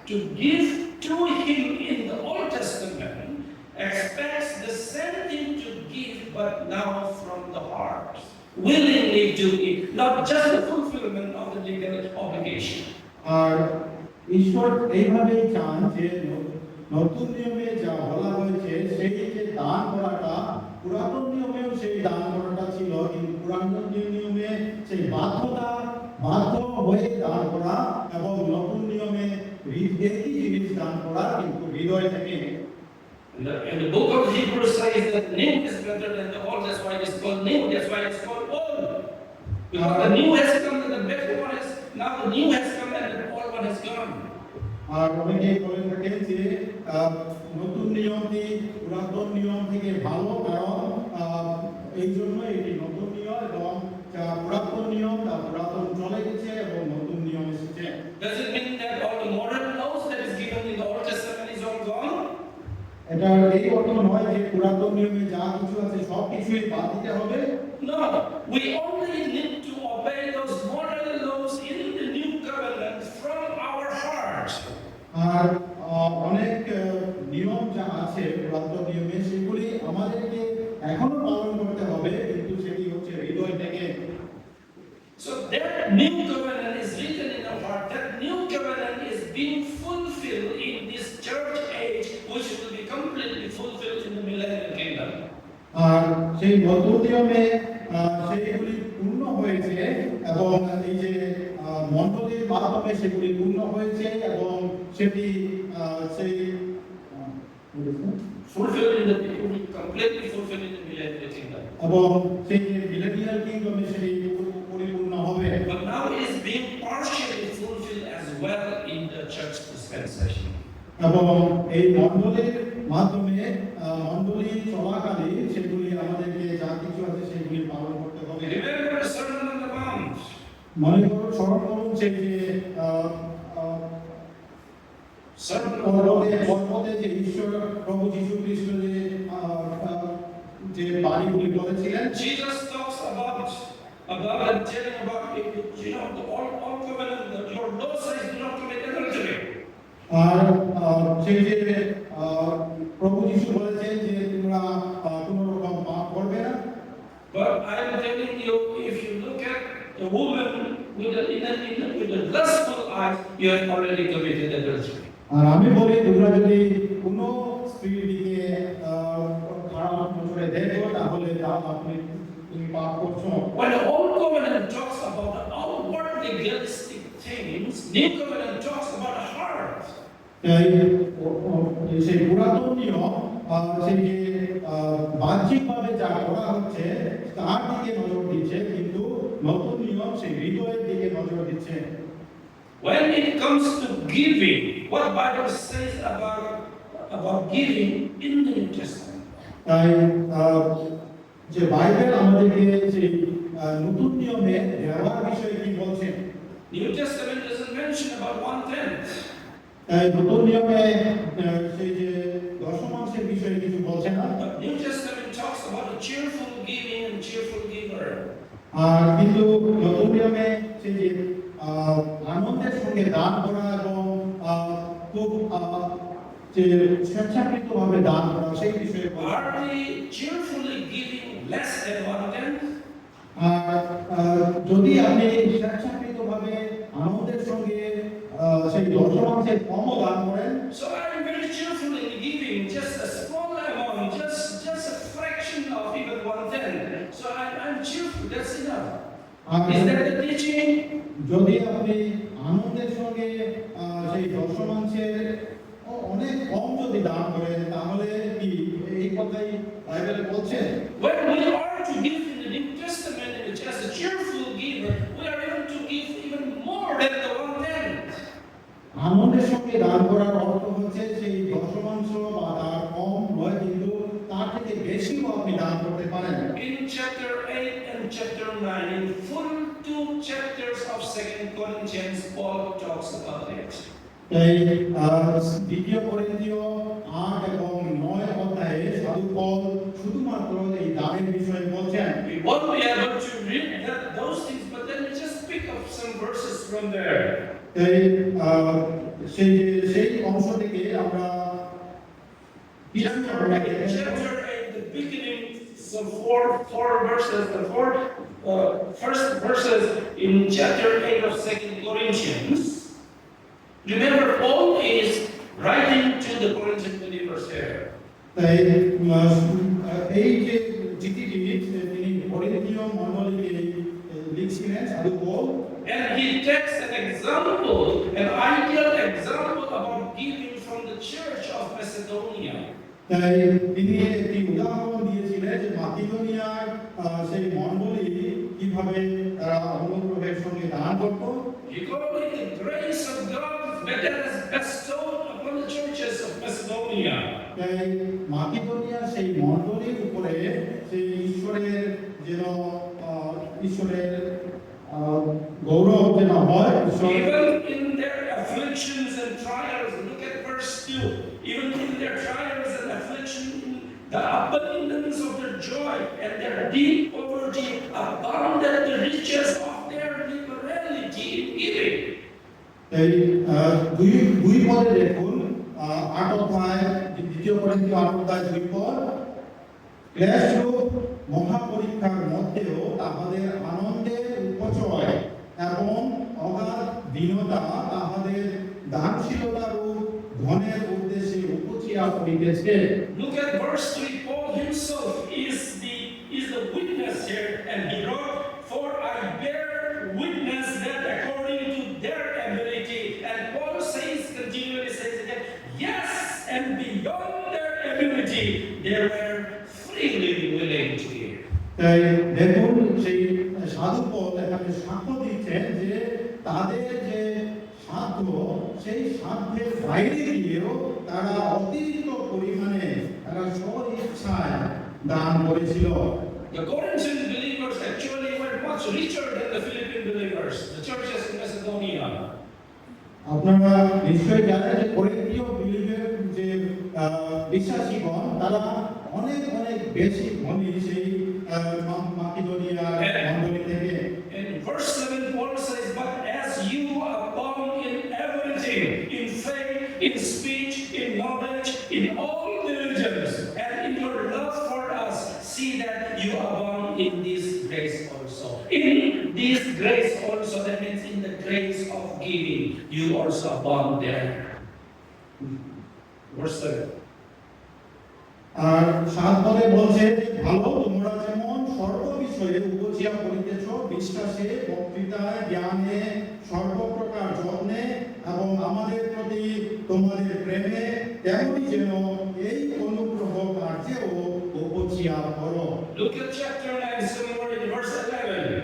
to give to Him in the Old Testament, expects the same thing to give, but now from the heart, willingly do it, not just the fulfillment of the legal obligation. আর ঈশ্বর এইভাবেই চান যে নতুন নিয়মে যা বলা হয়েছে সেই যে দান করাটা, পুরাতন নিয়মেও সেই দান করাটা ছিল, কিন্তু পুরাতন নিয়মে সেই বাধ্য হয়ে দান করা এবং নতুন নিয়মে একই জিনিস দান করা কিন্তু হৃদয় থেকে। And the book of Hebrews says that new is better than the old. That's why it's called new. That's why it's called old. Because the new has come and the better one is now the new has come and the old one has gone. আর অনেকেই বলে থাকেন যে নতুন নিয়মটি পুরাতন নিয়ম থেকে ভালো, কারণ এই জন্য এটি নতুন নিয়ম এবং পুরাতন নিয়ম পুরাতন চলে গেছে এবং নতুন নিয়ম এসেছে। Does it mean that all the moral laws that is given in the Old Testament is all gone? এটা এই অর্থ নয় যে পুরাতন নিয়মে যা কিছু আছে সব কিছুই বাদ দিতে হবে। No, we only need to obey those moral laws in the new covenant from our heart. আর অনেক নিয়ম যা আছে পুরাতন নিয়মে সেগুলি আমাদেরকে এখনো পালন করতে হবে, কিন্তু সেটি হচ্ছে হৃদয় থেকে। So that new covenant is written in our heart. That new covenant is being fulfilled in this church age, which will be completely fulfilled in the millennial kingdom. আর সেই নতুন নিয়মে সেইগুলি পূর্ণ হয়েছে এবং এই যে মণ্ডলীর মাধ্যমে সেগুলি পূর্ণ হয়েছে এবং সেটি সেই completely fulfilled in the millennial kingdom. এবং সেই মিলেনিয়াল কিংডমে সেটি পরিপূর্ণ হবে। But now it is being partially fulfilled as well in the church dispensation. এবং এই মণ্ডলীর মাধ্যমে মণ্ডলী চলাকালীন সেগুলি আমাদেরকে যা কিছু আছে সেগুলি পালন করতে হবে। Remember the Sermon on the Mount. মনে করুন, স্মরণ করুন সেই যে পর্বতে যে ঈশ্বর প্রভু যীশু খ্রিস্ট যে বাণীগুলি বলেছিলেন। Jesus talks about and telling about the old covenant, that your law says do not commit adultery. আর সেই যে প্রভু যীশু বলেছেন যে তোমরা কোনো রকম পাপ করবে না। But I am telling you, if you look at a woman with a lustful eye, you have already committed adultery. আর আমি বলি, তোমরা যদি কোনো স্ত্রীর দিকে খারাপ নজরে দেখো তাহলে তুমি পাপ করছো। When the old covenant talks about the outward legalistic things, new covenant talks about the heart. সেই পুরাতন নিয়ম সেই যে বাহ্যিকভাবে যা করা হচ্ছে তার দিকে নজর দিচ্ছে, কিন্তু নতুন নিয়ম সেই হৃদয়ের দিকে নজর দিচ্ছে। When it comes to giving, what Bible says about giving in the New Testament? তাই যে বাইবেল আমাদেরকে সেই নতুন নিয়মে দেওয়ার বিষয়ে কি বলছেন? New Testament doesn't mention about 1/10. তাই নতুন নিয়মে সেই যে দশমাংশের বিষয়ে কিছু বলছে না। But New Testament talks about a cheerful giving and cheerful giver. আর কিন্তু নতুন নিয়মে সেই যে আনন্দের সঙ্গে দান করা এবং খুব যে স্বেচ্ছাকৃতভাবে দান করা সেই বিষয়ে বলা। Are we cheerfully giving less than 1/10? আর যদি আপনি স্বেচ্ছাকৃতভাবে আনন্দের সঙ্গে সেই দশমাংশের কমও দান করেন, So I'm very cheerfully giving just a small amount, just a fraction of even 1/10. So I'm cheerful, that's enough. R Is that the teaching? যদি আপনি আনন্দের সঙ্গে সেই দশমাংশের অনেক কম যদি দান করেন, তাহলে কি এই কথাই বাইবেলে বলছে? When we are to give in the New Testament, which as a cheerful giver, we are able to give even more than the 1/10. আনন্দের সঙ্গে দান করার অর্থ হচ্ছে সেই দশমাংশ বা তার কম নয়, কিন্তু তার থেকে বেশিও আপনি দান করতে পারেন। In chapter 8 and chapter 9, in full 2 chapters of 2 Corinthians, Paul talks about it. এই দ্বিতীয় করিন্থীয় 8 এবং 9 অধ্যায়ে সাধু পৌল শুধুমাত্র এই দানের বিষয়ে বলছেন। We won't be able to read those things, but let me just pick up some verses from there. এই সেই অংশ থেকে আমরা Chapter 8, the beginning, some four verses, the first verses in chapter 8 of 2 Corinthians. Remember, Paul is writing to the Corinthian believers here. তাই এই যে চিঠিটি তিনি করিন্থীয় মণ্ডলীকে লিখছিলেন সাধু Paul, And he takes an example, an ideal example about giving from the church of Macedonia. তাই তিনি একটি উদাহরণ দিয়েছিলেন যে মাকিদোনিয়ার সেই মণ্ডলী কিভাবে তারা অনুগ্রহের সঙ্গে দান করত। He called it the grace of God that is bestowed upon the churches of Macedonia. তাই মাকিদোনিয়ার সেই মণ্ডলীর উপরে সেই ঈশ্বরের গৌরব যেন হয়। Even in their afflictions and trials, look at verse 2. Even in their trials and affliction, the abundance of their joy and their deep poverty abounded the riches of their liberality in giving. এই দুই পদে দেখুন 8 অধ্যায়, দ্বিতীয় করিন্থীয় 8 অধ্যায় 2 পদ, ক্লেশরূপ মহাপরীক্ষার মধ্যেও তাহাদের আনন্দের উপচয় এবং অগাধ দীনতা তাহাদের দানশীলতারূপ ধনের উদ্দেশ্যে উপচিয়া পড়িতেছে। Look at verse 3. Paul himself is the witness here, and he wrote, "For I bear witness that according to their ability," and Paul continually says again, yes, and beyond their ability, they were freely willing to give. তাই দেখুন সেই সাধু Paul এখানে সাক্ষ্য দিচ্ছেন যে তাদের যে সাধ্য, সেই সাধ্যের বাইরে গিয়েও তারা অতিরিক্ত পরিমাণে তারা স্ব-ইচ্ছায় দান করেছিল। The Corinthian believers actually were much richer than the Philippian believers, the churches in Macedonia. আপনারা নিশ্চয়ই জানেন যে করিন্থীয় বিলিভের যে বিশ্বাসীগণ তারা অনেক অনেক বেশি ধনী সেই মাকিদোনিয়ার মণ্ডলী থেকে। In verse 7, Paul says, "But as you abound in everything, in faith, in speech, in knowledge, in all diligence, and in your love for us, see that you abound in this grace also." In this grace also, that means in the grace of giving, you also abound there. Verse 7. আর 7 পদে বলছে যে ভালো তোমরা যেমন সর্ব বিষয়ে উপচিয়া পড়িতেছ, বিশ্বাসে, বক্তৃতায়, জ্ঞানে, সর্বপ্রকার যত্নে এবং আমাদের প্রতি তোমাদের প্রেমে, তেমনি যেন এই অনুগ্রহ কার্যেও উপচিয়া করো। Look at chapter 9, somewhere in verse 11.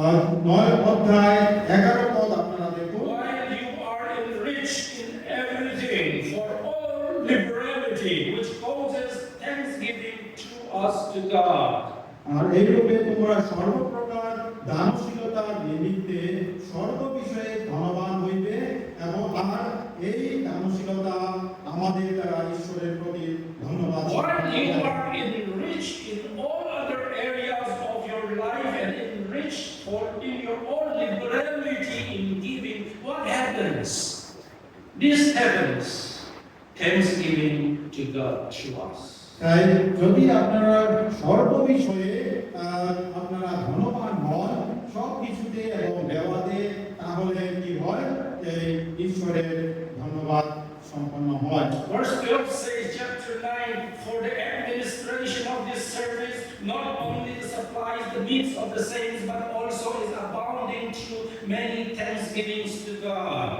আর 9 অধ্যায় 11 পদ আপনারা দেখুন। While you are enriched in everything for all liberality, which causes thanksgiving to us to God. আর এইরূপে তোমরা সর্বপ্রকার দানশীলতার নিমিত্তে সর্ব বিষয়ে ধনবান হইবে এবং আর এই দানশীলতা আমাদের দ্বারা ঈশ্বরের প্রতি ধন্যবাদ। While you are enriched in all other areas of your life and in this happens, thanksgiving to God through us. তাই যদি আপনারা সর্ববিষয়ে আপনারা ধনবান হন সব কিছুতে এবং দেওয়াতে, তাহলে কি হয়? এই ঈশ্বরের ধন্যবাদ সম্পন্ন হয়। Verse 12 says, chapter 9, for the administration of this service not only supplies the needs of the saints, but also is abounding through many thanksgivings to God.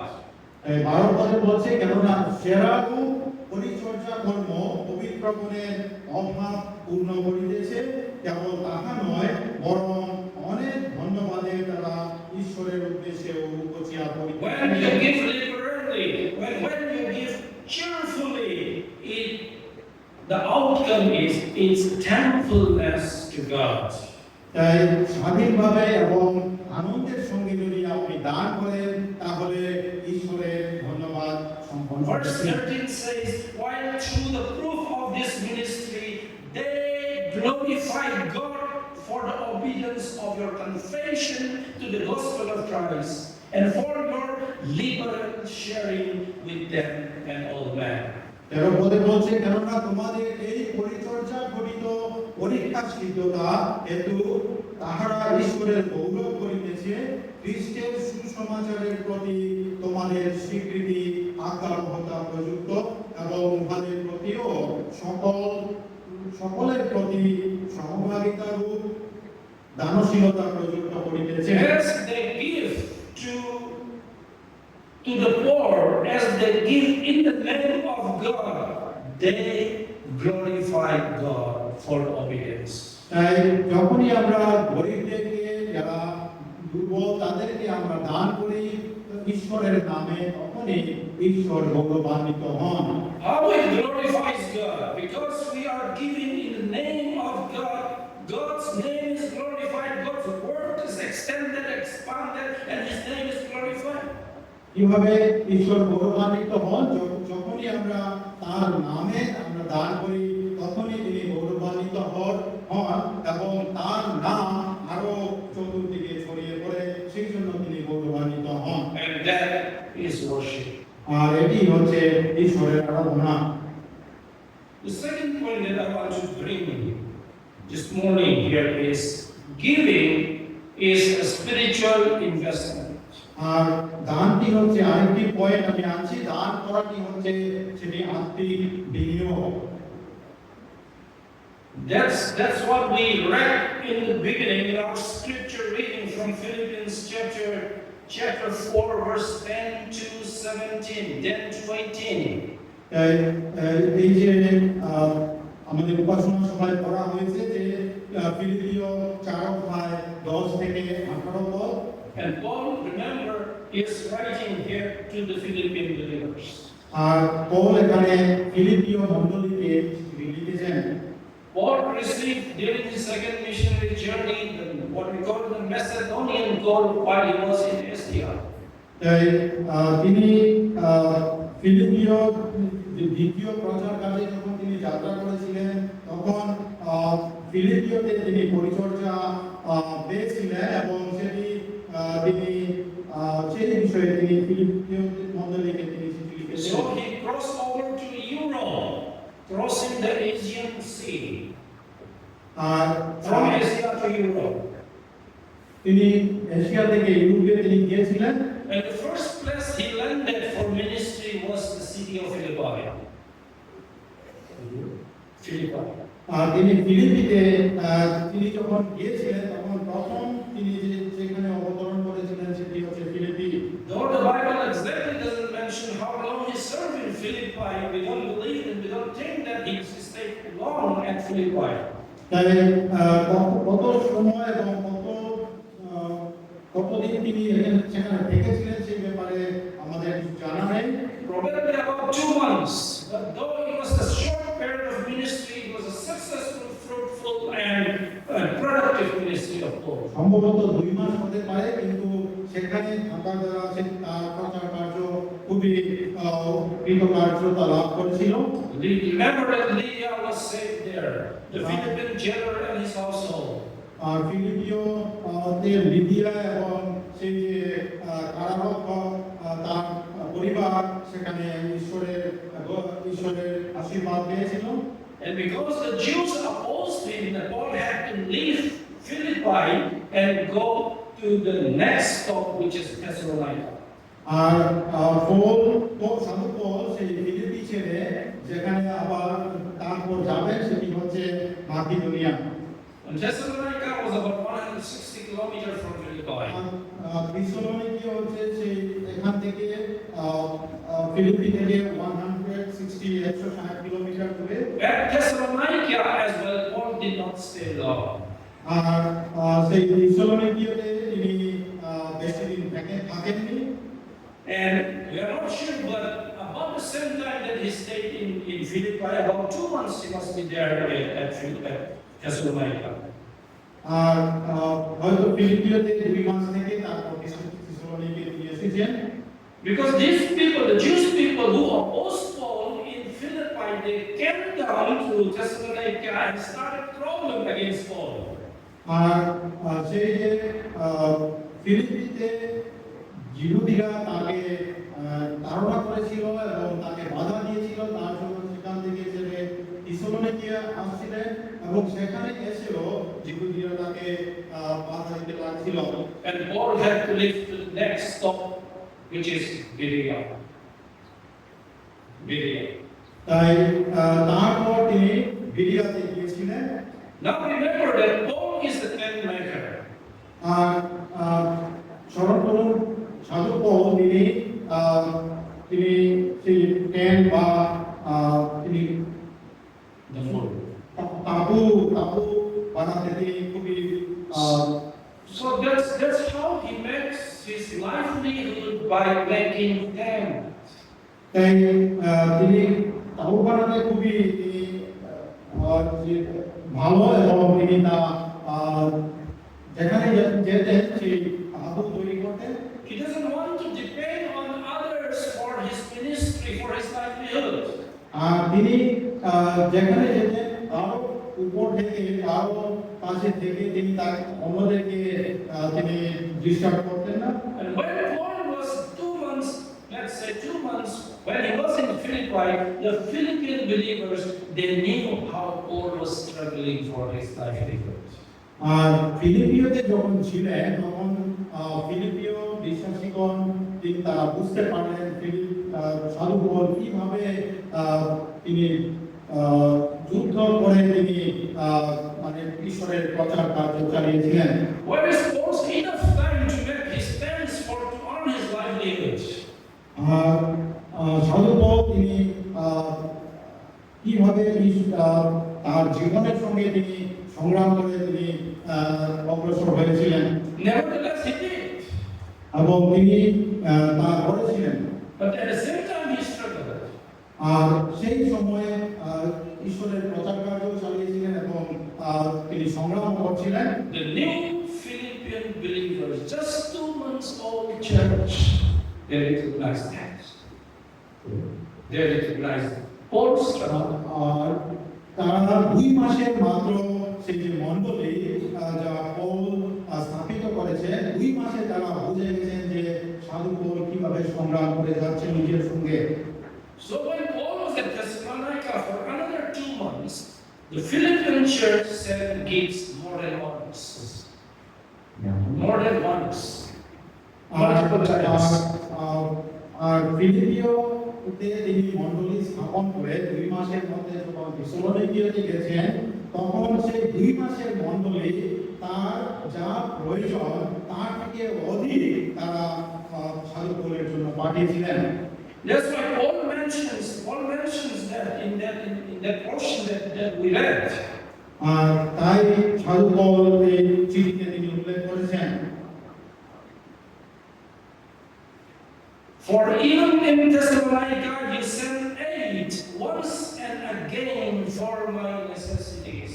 এই 12 পদে বলছে, কেননা সেরাগু পরিচর্যা কর্ম পবিত্র গুণের অভাব পূর্ণ করিতেছে, কেবল তাহা নয়, বরং অনেক ধন্যবাদের দ্বারা ঈশ্বরের উদ্দেশ্যে উপচিয়া When you give liberally, when you give cheerfully, the outcome is its thankfulness to God. তাই স্বাধীনভাবে এবং আনন্দের সঙ্গে যদি আপনি দান করেন, তাহলে ঈশ্বরের ধন্যবাদ সম্পন্ন Verse করছেন। 13 says, while through the proof of this ministry, they glorify God for the obedience of your confession to the gospel of Christ, and for your liberal sharing with them and all men. 13 পদে বলছে, কেননা তোমাদের এই পরিচর্যা ঘটিত পরীক্ষাশীলতা হেতু তাহারা ঈশ্বরের গৌরব করিতেছে, খ্রিস্টের সুসমাচারের প্রতি তোমাদের স্বীকৃতি আজ্ঞাবহতা প্রযুক্ত, এবং উহাদের প্রতিও সকলের প্রতি সহভাগিতা রূপ দানশীলতা প্রযুক্ত করিতেছে। As they give to the poor, as they give in the name of God, they glorify God for obedience. তাই যখনই আমরা গরিবদেরকে, যারা দুর্বল তাদেরকে আমরা দান করি ঈশ্বরের নামে, তখনই ঈশ্বর গৌরবান্বিত হন। How it glorifies God? Because we are giving in the name of God. God's name is glorified, God's word is extended, expanded, and His name is glorified. কিভাবে ঈশ্বর গৌরবান্বিত হন? যখনই আমরা তার নামে আমরা দান করি, তখনই তিনি গৌরবান্বিত হন, এবং তার নাম আরো চতুর্দিকে ছড়িয়ে পড়ে, সেই জন্য তিনি গৌরবান্বিত হন। And that is worship. আর এটি হচ্ছে ঈশ্বরের আরাধনা। The second point that I want to bring this morning here is giving is a spiritual investment. আর দানটি হচ্ছে আরেকটি পয়েন্ট আমি আনছি, দান করাটি হচ্ছে সেটি আত্মিক বিনিয়োগ। That's what we read in the beginning in our scripture reading from Philippians chapter 4 verse 10 to 17, 10 to 18. এই যে আমাদের উপাসনা সভায় পড়া হয়েছে যে ফিলিপিও 4:10 থেকে 18 পদ। And Paul, remember, is writing here to the Philippian believers. আর পৌল এখানে ফিলিপিও মণ্ডলীকে লিখেছেন। Paul received during his second missionary journey what we call the Macedonian call while he was in Asia. তাই তিনি ফিলিপিও দ্বিতীয় প্রচার কাজে যখন তিনি যাত্রা করেছিলেন, তখন ফিলিপিওতে তিনি পরিচর্যা পেয়েছিলেন, এবং সেটি তিনি সেই বিষয়ে তিনি ফিলিপিও মণ্ডলীকে তিনি চিঠি লিখেছেন। So he crossed over to Europe, crossing the Asian Sea. From Asia to Europe. তিনি এশিয়া থেকে ইউরোপে তিনি গিয়েছিলেন। And the first place he landed for ministry was the city of Philippi. তিনি ফিলিপিতে তিনি যখন গিয়েছিলেন, তখন প্রথম তিনি যেখানে অবতরণ করেছিলেন সেটি হচ্ছে Philippe. Though the Bible exactly doesn't mention how long he served in Philippi, we don't believe and we don't think that he stayed long at Philippi. তাই কত সময় এবং কতদিন তিনি সেখানে থেকেছিলেন সেই ব্যাপারে আমাদের জানা নেই। Probably about 2 months. But though it was a short period of ministry, it was a successful, fruitful, and productive ministry of Paul. সম্ভবত 2 মাস হতে পারে, কিন্তু সেখানে থাকার দ্বারা তার প্রচার কার্য খুবই কৃতকার্যতা লাভ করেছিল। Remember that Lydia was saved there, the Philippine jailer and his household. আর ফিলিপিও লিদিয়া এবং সেই যে কারারক্ষক তার পরিবার সেখানে ঈশ্বরের আশীর্বাদ পেয়েছিল। And because the Jews opposed him, Paul had to leave Philippi and go to the next stop, which is Thessalonica. আর সাধু পৌল সেই ফিলিপি ছেড়ে যেখানে আবার তারপর যাবেন সেটি হচ্ছে Macedonia. And Thessalonica was about 160 kilometers from Philippi. থিসলোনিকি হচ্ছে সেই এখান থেকে ফিলিপি থেকে 160 কিলোমিটার দূরে। At Thessalonica as well, Paul did not stay long. আর সেই থিসলোনিকিতে তিনি বেশি দিন থাকেননি। And we are not sure, but about the same time that he stayed in Philippi, about 2 months he must be there at Thessalonica. আর হয়তো ফিলিপিতে 2 মাস থেকে তারপর থিসলোনিকি তিনি এসেছেন। Because these people, the Jewish people who opposed Paul in Philippi, they came down to Thessalonica and started problem against Paul. আর সেই যে ফিলিপিতে জিহুদিরা তাকে তাড়না করেছিল এবং তাকে বাধা দিয়েছিল, তার জন্য সেখান থেকে ছেড়ে থিসলোনিকি আসছিলেন এবং সেখানে এসেও জিহুদিরা তাকে বাধা দিতে লাগছিল। And Paul had to leave to the next stop, which is Berea. তাই তারপর তিনি বিরিয়াতে গিয়েছিলেন। Now remember that Paul is the tent maker. আর স্মরণ করুন সাধু পৌল তিনি সেই টেন্ট বা তিনি তাঁবু বানাতে তিনি খুবই So that's how he makes his livelihood by making tents. তাই তিনি তাঁবু বানাতে খুবই ভালো এবং তিনি তা যেখানে যেতেন সেই তাঁবু তৈরি করতেন। He doesn't want to depend on others for his ministry, for his livelihood. আর তিনি যেখানে যেতেন আরো উপর থেকে আরো কাছে থেকে তিনি তার অন্যদেরকে তিনি ডিস্টার্ব করতেন না। And when Paul was 2 months, let's say 2 months, when he was in Philippi, the Philippian believers, they knew how Paul was struggling for his livelihood. আর ফিলিপিওতে যখন ছিলেন তখন ফিলিপিও বিশ্বাসীগণ তারা বুঝতে পারলেন সাধু পৌল কিভাবে তিনি যুদ্ধ করে তিনি মানে ঈশ্বরের প্রচার কার্য চালিয়েছিলেন। Where is Paul's enough time to make his tents to earn his livelihood? সাধু পৌল তিনি কিভাবে তার জীবনের সঙ্গে তিনি সংগ্রাম করে তিনি অগ্রসর হয়েছিলেন। Nevertheless, he did. এবং তিনি তা করেছিলেন। But at the same time, he struggled. আর সেই সময়ে ঈশ্বরের প্রচার কার্য চালিয়েছিলেন এবং তিনি সংগ্রাম করছিলেন। The new Philippian believers, just 2 months old church, they recognized that. They recognized Paul's struggle. আর তারা 2 মাসের মাত্র সেই যে মণ্ডলী যা পৌল স্থাপিত করেছে 2 মাসে তারা বুঝে গেছেন যে সাধু পৌল কিভাবে সংগ্রাম করে যাচ্ছে নিজের সঙ্গে। So when Paul was at Thessalonica for another 2 months, the Philippian church sent gifts more than once. More than once. Multiple times. আর ফিলিপিওতে তিনি মণ্ডলী স্থাপন করে 2 মাসের মধ্যে যখন থিসলোনিকিতে গেছেন তখন সেই 2 মাসের মণ্ডলী তার যা প্রয়োজন তার থেকে অধিক তারা সাধু পৌলের জন্য পাঠিয়েছিলেন। That's why Paul mentions that in that portion that we read. আর তাই সাধু পৌল এই চিঠিতে তিনি উল্লেখ করেছেন। For even in Thessalonica you send aid once and again for my necessities.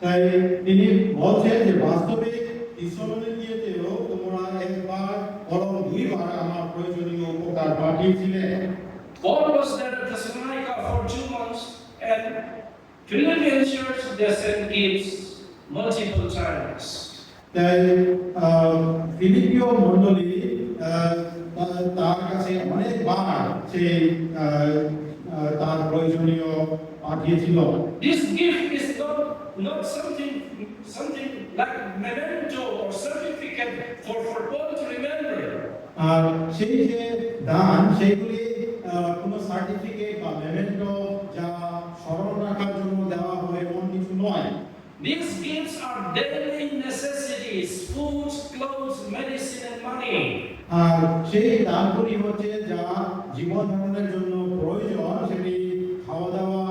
তাই তিনি বলছেন যে বাস্তবে থিসলোনিকিতেও তোমরা একবার বরং 2 বার আমার প্রয়োজনীয় উপকার পাঠিয়েছিলেন। Paul was there at Thessalonica for 2 months, and Philippian church they sent gifts multiple times. তাই ফিলিপিও মণ্ডলী তার তার কাছে অনেকবার সে তার প্রয়োজনীয় পাঠিয়েছিল। This gift is not something like memento or certificate for Paul to remember. আর সেই যে দান সেগুলি কোনো সার্টিফিকেট বা মেমেন্টো যা স্মরণ রাখার জন্য দেওয়া হয় এমন কিছু নয়। These gifts are daily necessities: food, clothes, medicine, and money. আর সেই দানগুলি হচ্ছে যা জীবন ধারণের জন্য প্রয়োজন, সেটি খাওয়া দাওয়া,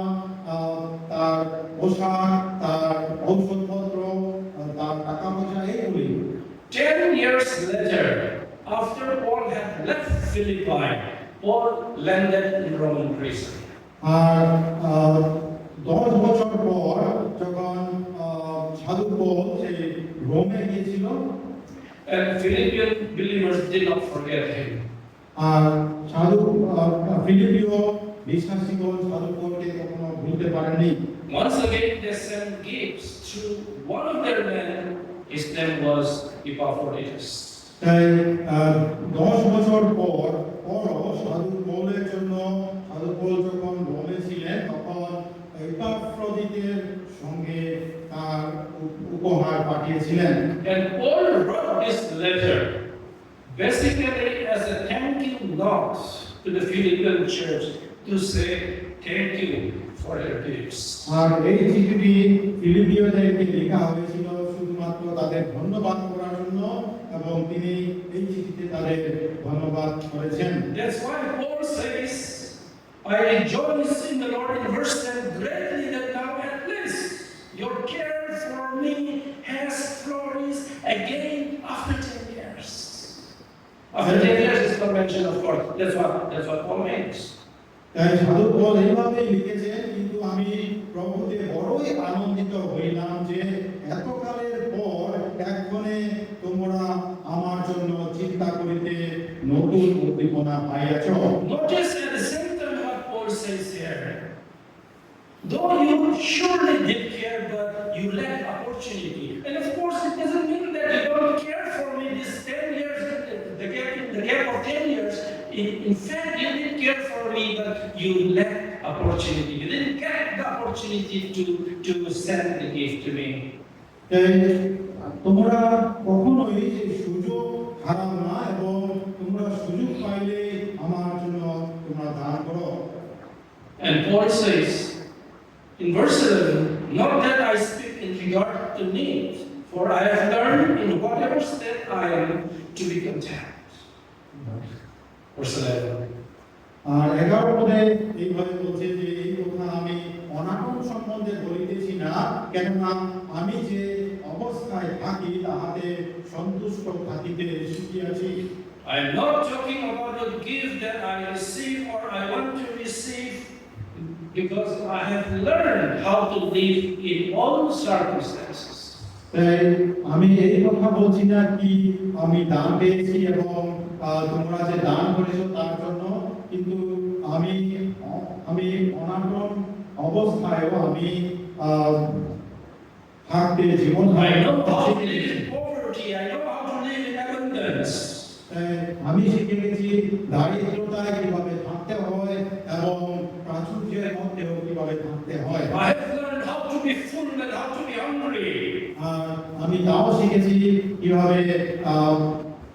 তার পোশাক, তার ঔষধপত্র, তার টাকা পয়সা, এইগুলি। 10 years later, after Paul had left Philippi, Paul landed in Roman prison. আর 10 বছর পর যখন সাধু পৌল সেই রোমে গিয়েছিল, And Philippian believers did not forget him. আর ফিলিপীয় বিশ্বাসীগণ সাধু পৌলকে কখনো ভুলতে পারেননি। Once again, they sent gifts to one of their men. His name was Epaphroditus. তাই 10 বছর পরও সাধু পৌলের জন্য সাধু পৌল যখন রোমে ছিলেন তখন এপাফ্রোদিতের সঙ্গে তার উপহার পাঠিয়েছিলেন। And Paul wrote this letter basically as a thank you note to the Philippian church to say thank you for their gifts. আর এই চিঠিটি ফিলিপীয়দেরকে লেখা হয়েছিল শুধুমাত্র তাদের ধন্যবাদ করার জন্য, এবং তিনি এই চিঠিতে তাদের ধন্যবাদ করেছেন। That's why Paul says, I rejoice in the Lord in verse 10 greatly that now at least your care for me has flourished again after 10 years. After 10 years is not mentioned, of course. That's what Paul means. তাই সাধু Paul এইভাবেই লিখেছেন, কিন্তু আমি প্রভুতে বড়ই আনন্দিত হইলাম যে এতকালের পর এক্ষণে তোমরা আমার জন্য চিন্তা করিতে নতুন উদ্দীপনা পাইয়াছ। Notice at the same time what Paul says here. Though you surely did care, but you lacked opportunity. And of course, it doesn't mean that you don't care for me this 10 years, the gap of 10 years. In fact, you did care for me, but you lacked opportunity. You didn't get the opportunity to send the gift to me. তাই তোমরা কখনোই সেই সুযোগ হারাও না, এবং তোমরা সুযোগ পাইলে আমার জন্য তোমরা দান করো। And Paul says in verse 11, not that I speak in regard to need, for I have learned in whatever state I am to be content. Verse 11. আর 11 পদে এইভাবে বলছে যে এই কথা আমি অনাটন সম্বন্ধে বলিতেছি না, কেননা আমি যে অবস্থায় থাকি তাহাতে সন্তুষ্ট থাকিতে শিখিয়াছি। I am not talking about the gift that I receive or I want to receive, because I have learned how to live in all circumstances. তাই আমি এই কথা বলছি না কি আমি দান পেয়েছি এবং তোমরা যে দান করেছো তার জন্য, কিন্তু আমি অনাটন অবস্থায়ও আমি থাকতে জীবন I know how to live in poverty, I know how to live in abundance. আমি শিখে গেছি দারিদ্রতায় কিভাবে থাকতে হয় এবং প্রাচুর্যের মধ্যেও কিভাবে থাকতে হয়। I have learned how to be full and how to be hungry. আমি তাও শিখেছি কিভাবে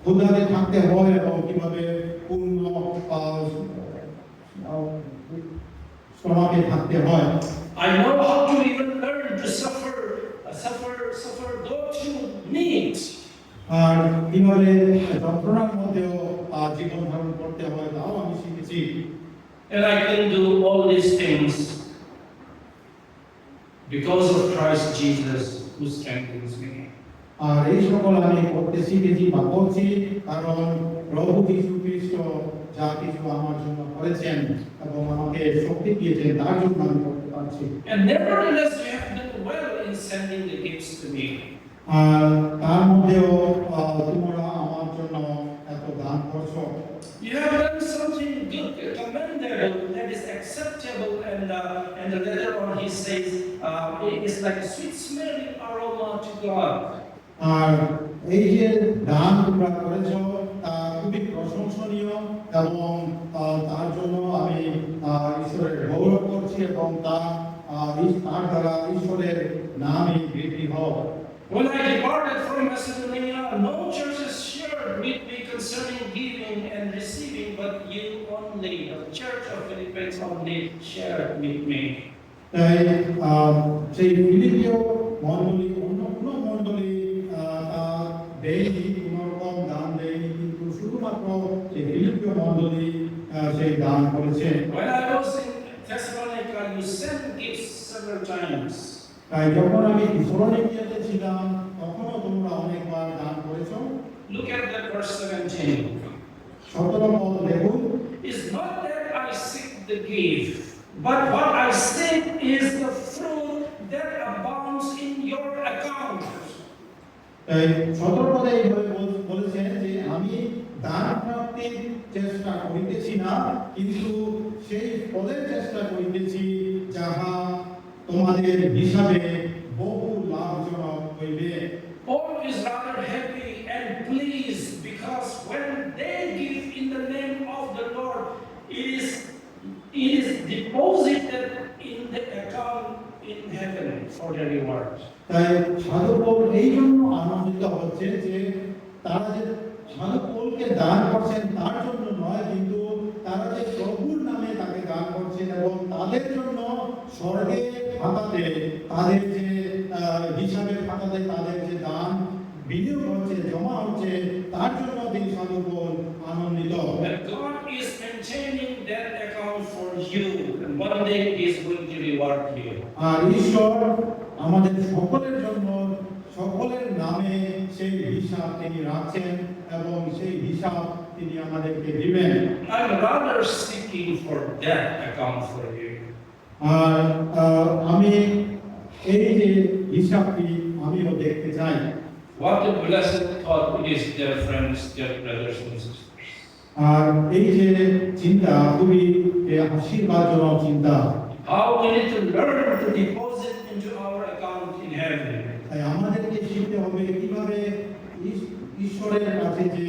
ক্ষুধার্ত থাকতে হয় এবং কিভাবে পূর্ণ স্টমাকে থাকতে হয়। I know how to even learn to suffer those who need. আর কিভাবে যন্ত্রণার মধ্যেও জীবন ধারণ করতে হয় তাও আমি শিখেছি। And I can do all these things because of Christ Jesus who strengthens me. আর এই সকল আমি করতে শিখেছি বা করছি কারণ প্রভু যীশু খ্রিস্ট যা কিছু আমার জন্য করেছেন এবং আমাকে শক্তি দিয়েছেন তার জন্য আমি করতে পারছি। And nevertheless, you have done well in sending the gifts to me. আর তার মধ্যেও তোমরা আমার জন্য এত দান করছো। You have done something good, commendable, that is acceptable, and later on he says it is like a sweet smelling aroma to God. আর এই যে দান তোমরা করেছো তা খুবই প্রশংসনীয় এবং তার দ্বারা ঈশ্বরের নামে বৃদ্ধি হোক। When I departed from Macedonia, no churches shared with me concerning giving and receiving, but you only, the Church of Philippines only, shared with me. তাই সেই ফিলিপীয় মণ্ডলী অন্য কোনো মণ্ডলী দেয়নি, কোনো রকম দান দেয়নি, কিন্তু শুধুমাত্র সেই ফিলিপীয় মণ্ডলী সেই দান করেছে। When I was in Thessalonica, you sent gifts several times. তাই যখন আমি থেসলোনিকিয়াতে ছিলাম তখনও তোমরা অনেকবার দান করেছো। Look at that verse 17. 17 পদ দেখুন। It's not that I seek the gift, but what I seek is the fruit that abounds in your account. তাই 17 পদে এইভাবে বলেছেন যে আমি দান প্রাপ্তির চেষ্টা করিতেছি না, কিন্তু সেই ফলের চেষ্টা করিতেছি যাহা তোমাদের হিসাবে বহু লাভজনক হইবে। Paul is rather happy and pleased because when they give in the name of the Lord, it is deposited in the account in heaven for the reward. তাই সাধু পৌল এই জন্য আনন্দিত হচ্ছে যে তারা যে সাধু পৌলকে দান করছেন তার জন্য নয়, কিন্তু তারা যে প্রভুর নামে তাকে দান করছেন এবং তাদের জন্য স্বর্গের খাতাতে তাদের যে হিসাবের খাতাতে তাদের যে দান বিনিয়োগ হচ্ছে, জমা হচ্ছে, তার জন্য তিনি সাধু পৌল আনন্দিত। That God is maintaining that account for you, and one day He is going to reward you. আর ঈশ্বর আমাদের সকলের জন্য সকলের নামে সেই হিসাব তিনি রাখছেন এবং সেই হিসাব তিনি আমাদেরকে দিবেন। I'm rather seeking for that account for you. আর আমি এই যে হিসাবটি আমিও দেখতে চাই। What a blessed thought it is, dear friends, dear brothers and sisters. আর এই যে চিন্তা খুবই আশীর্বাদজনক চিন্তা। How we need to learn to deposit into our account in heaven. তাই আমাদেরকে শিখতে হবে কিভাবে ঈশ্বরের কাছে যে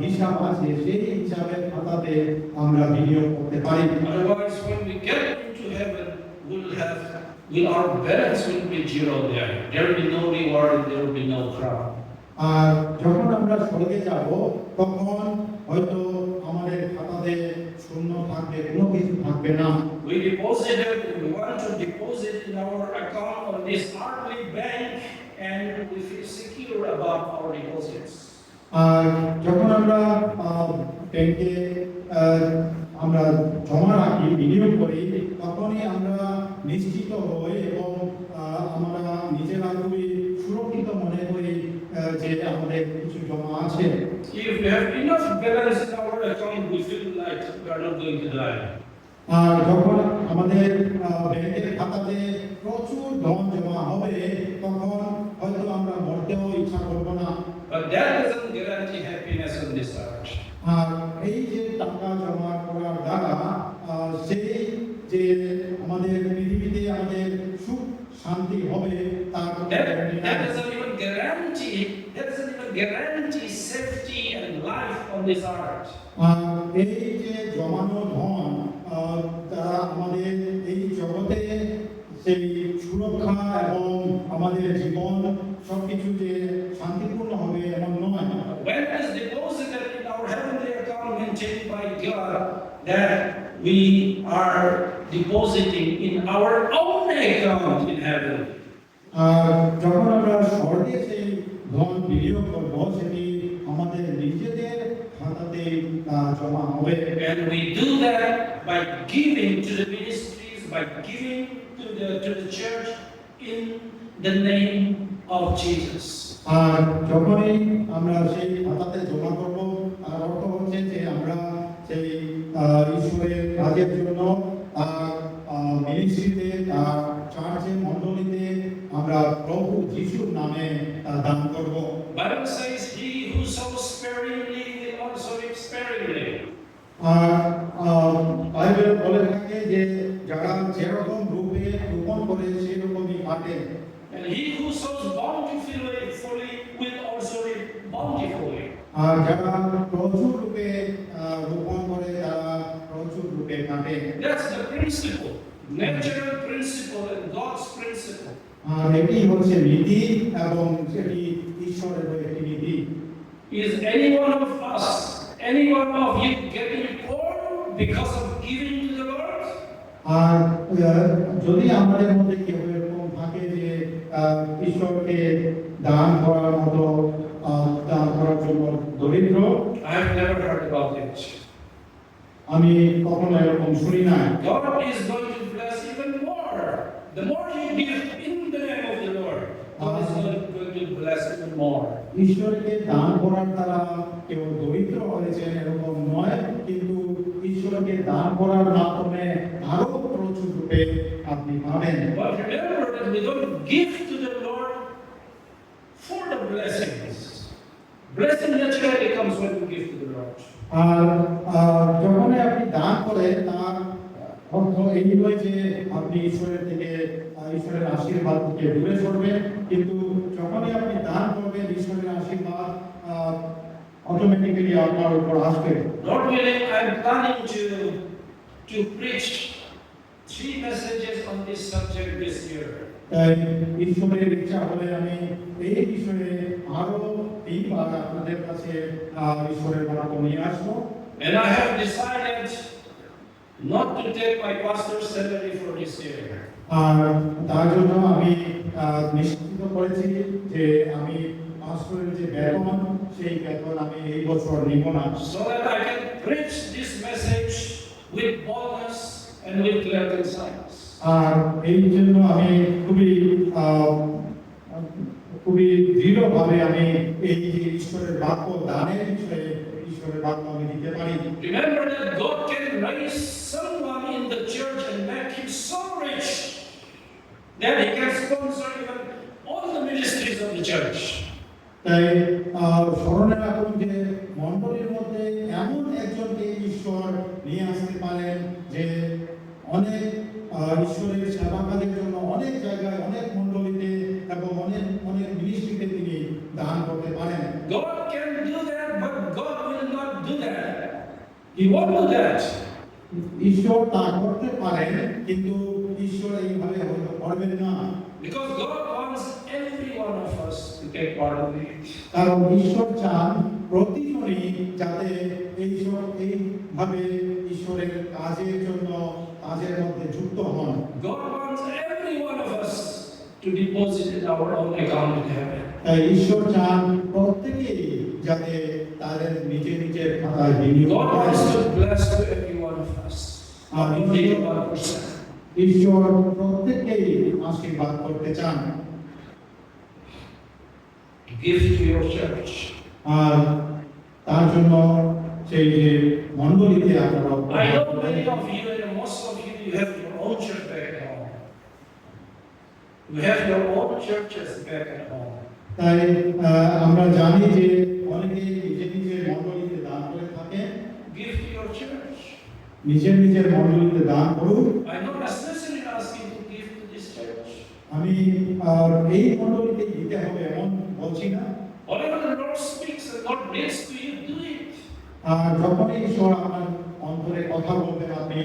হিসাব আছে সেই হিসাবের খাতাতে আমরা বিনিয়োগ করতে পারি। Otherwise, when we get into heaven, our balance will be zero there. There will be no reward and there will be no crown. আর যখন আমরা স্বর্গে যাব তখন হয়তো আমাদের খাতাতে শূন্য থাকবে, কোনো কিছু থাকবে না। We deposited, we want to deposit in our account on this earthly bank, and we feel secure about our deposits. আর যখন আমরা ব্যাংকে আমরা জমা রাখি, বিনিয়োগ করি, তখনই আমরা নিশ্চিত হই এবং আমরা নিজেরা খুবই সুরক্ষিত মনে করি যে আমাদের কিছু জমা আছে। If we have enough balance in our account, we feel like we are not going to die. আর যখন আমাদের ব্যাংকের খাতাতে প্রচুর ধন জমা হবে তখন হয়তো আমরা মরতেও ইচ্ছা করব না। But that doesn't guarantee happiness on this earth. আর এই যে টাকা জমা করার দ্বারা সেই যে আমাদের পৃথিবীতে আমাদের সুখ শান্তি হবে তার কোনো গ্যারান্টি That নাই। doesn't even guarantee safety and life on this earth. আর এই যে জমানো ধন তারা আমাদের এই জগতে সেই সুরক্ষা এবং আমাদের জীবন সবকিছু যে শান্তিপূর্ণ হবে এমন নয়। When it is deposited in our heavenly account maintained by God, that we are depositing in our own account in heaven. আর যখন আমরা স্বর্গে সেই ধন বিনিয়োগ করবো সেটি আমাদের নিজেদের খাতাতে জমা হবে। And we do that by giving to the ministries, by giving to the church in the name of Jesus. আর যখনই আমরা সেই খাতাতে জমা করব তার অর্থ হচ্ছে যে আমরা সেই ঈশ্বরের কাজের জন্য মিনিস্ট্রিতে চার্চের মণ্ডলীতে আমরা প্রভু যিশুর নামে দান করব। Bible says, "He who sows sparingly will also reap sparingly." আর বাইবেল বলে থাকে যে যারা যেরকম রূপে রোপণ করে সেরকমই কাটে। And he who sows bountifully will also reap bountifully. আর যারা প্রচুর রূপে রোপণ করে তারা প্রচুর রূপে কাটে। That's the principle. natural principle and God's principle. আর এটি হচ্ছে নীতি এবং এটি ঈশ্বরের একটি নীতি। Is any one of us, any one of you getting poor because of giving to the Lord? আর যদি আমাদের মধ্যে কেউ এরকম থাকে যে ঈশ্বরকে দান করার মতো দান করার জন্য দরিদ্র, I have never heard about it. আমি কখনো এরকম শুনি নাই। God is going to bless even more. The more you give in the name of the Lord, God is going to bless even more. ঈশ্বরকে দান করার দ্বারা কেউ দরিদ্র হয়েছেন এরকম নয়, কিন্তু ঈশ্বরকে দান করার মাধ্যমে আরো প্রচুর রূপে আপনি পাবেন। But remember that we don't give to the Lord for the blessings. Blessing naturally comes when we give to the Lord. আর যখন আপনি দান করেন তার অর্থ এই নয় যে আপনি ঈশ্বরের থেকে ঈশ্বরের আশীর্বাদ থেকে দূরে সরবেন, কিন্তু যখনই আপনি দান করবেন ঈশ্বরের আশীর্বাদ অটোমেটিক্যালি আপনার উপর আসবে। Lord willing, I am planning to preach 3 messages on this subject this year. তাই ঈশ্বরের ইচ্ছা হলে আমি এই বিষয়ে আরো 3 বার আপনাদের কাছে ঈশ্বরের বাক্য নিয়ে আসবো। And I have decided not to take my pastor's salary for this year. আর তার জন্য আমি নিশ্চিত করেছি যে আমি পাস্টরের যে বেতন সেই বেতন আমি এই বছর নিব না, So that I can preach this message with boldness and with clear signs. আর এই জন্য আমি খুবই দৃঢ়ভাবে আমি এই যে ঈশ্বরের বাক্য দানের বিষয়ে ঈশ্বরের বাক্য আমি দিতে পারি। Remember that God can raise someone in the church and make him so rich that he can sponsor even all the ministries of the church. তাই স্মরণে রাখুন যে মণ্ডলীর মধ্যে এমন একজনকে ঈশ্বর নিয়ে আসতে পারেন যে অনেক ঈশ্বরের সেবা কাজের জন্য অনেক জায়গায় অনেক মণ্ডলীতে এবং অনেক অনেক মিনিস্ট্রিতে তিনি দান করতে পারেন। God can do that, but God will not do that. He won't do that. ঈশ্বর তা করতে পারেন, কিন্তু ঈশ্বর এইভাবে হয়তো করবেন না, Because God wants every one of us to take part of it. কারণ ঈশ্বর চান প্রতিজনই যাতে এইভাবে ঈশ্বরের কাজের জন্য কাজের মধ্যে যুক্ত হন। God wants every one of us to deposit in our own account in heaven. তাই ঈশ্বর চান প্রত্যেকেই যাতে তাদের নিজের খাতায় বিনিয়োগ God করেন। wants to bless to every one of us. Not only to 1%. ঈশ্বর প্রত্যেককেই আশীর্বাদ করতে চান। Give to your church. আর তার জন্য সেই যে মণ্ডলীতে আপনারা I know many of you and most of you, you have your own church back at home. You have your own churches back at home. তাই আমরা জানি যে অনেকেই নিজের মণ্ডলীতে দান করে থাকে। Give to your church. নিজের মণ্ডলীতে দান করুন। I'm not necessarily asking to give to this church. আমি এই মণ্ডলীতে দিতে হবে এমন বলছি না। Whatever the Lord speaks and Lord brings to you, do it. আর যখনই ঈশ্বর আপনার অন্তরে কথা বলবেন আপনি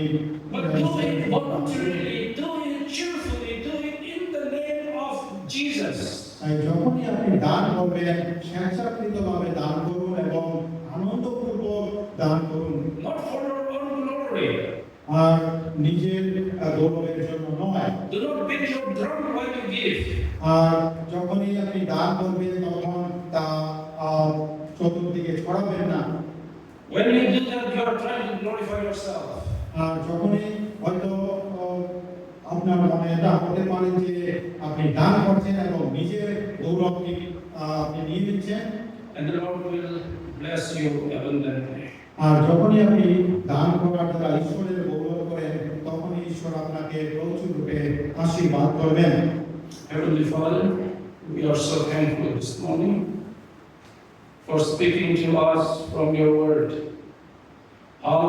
But do it voluntarily, do it cheerfully, do it in the name of Jesus. যখনই আপনি দান করবেন স্বেচ্ছাকৃতভাবে দান করুন এবং আনন্দপূর্বক দান করুন, Not for your own glory. আর নিজের গৌরবের জন্য নয়। Do not beat your drum while you give. আর যখনই আপনি দান করবেন তখন তা চতুর্দিকে ছড়াবেন না। When you do that, you are trying to glorify yourself. আর যখনই হয়তো আপনার মনে এটা হতে পারে যে আপনি দান করছেন এবং নিজের গৌরবকে আপনি নিয়ে নিচ্ছেন, And the Lord will bless you abundantly. আর যখনই আপনি দান করার দ্বারা ঈশ্বরের গৌরব করেন তখনই ঈশ্বর আপনাকে প্রচুর রূপে আশীর্বাদ করবেন। Heavenly Father, we are so thankful this morning for speaking to us from your word. How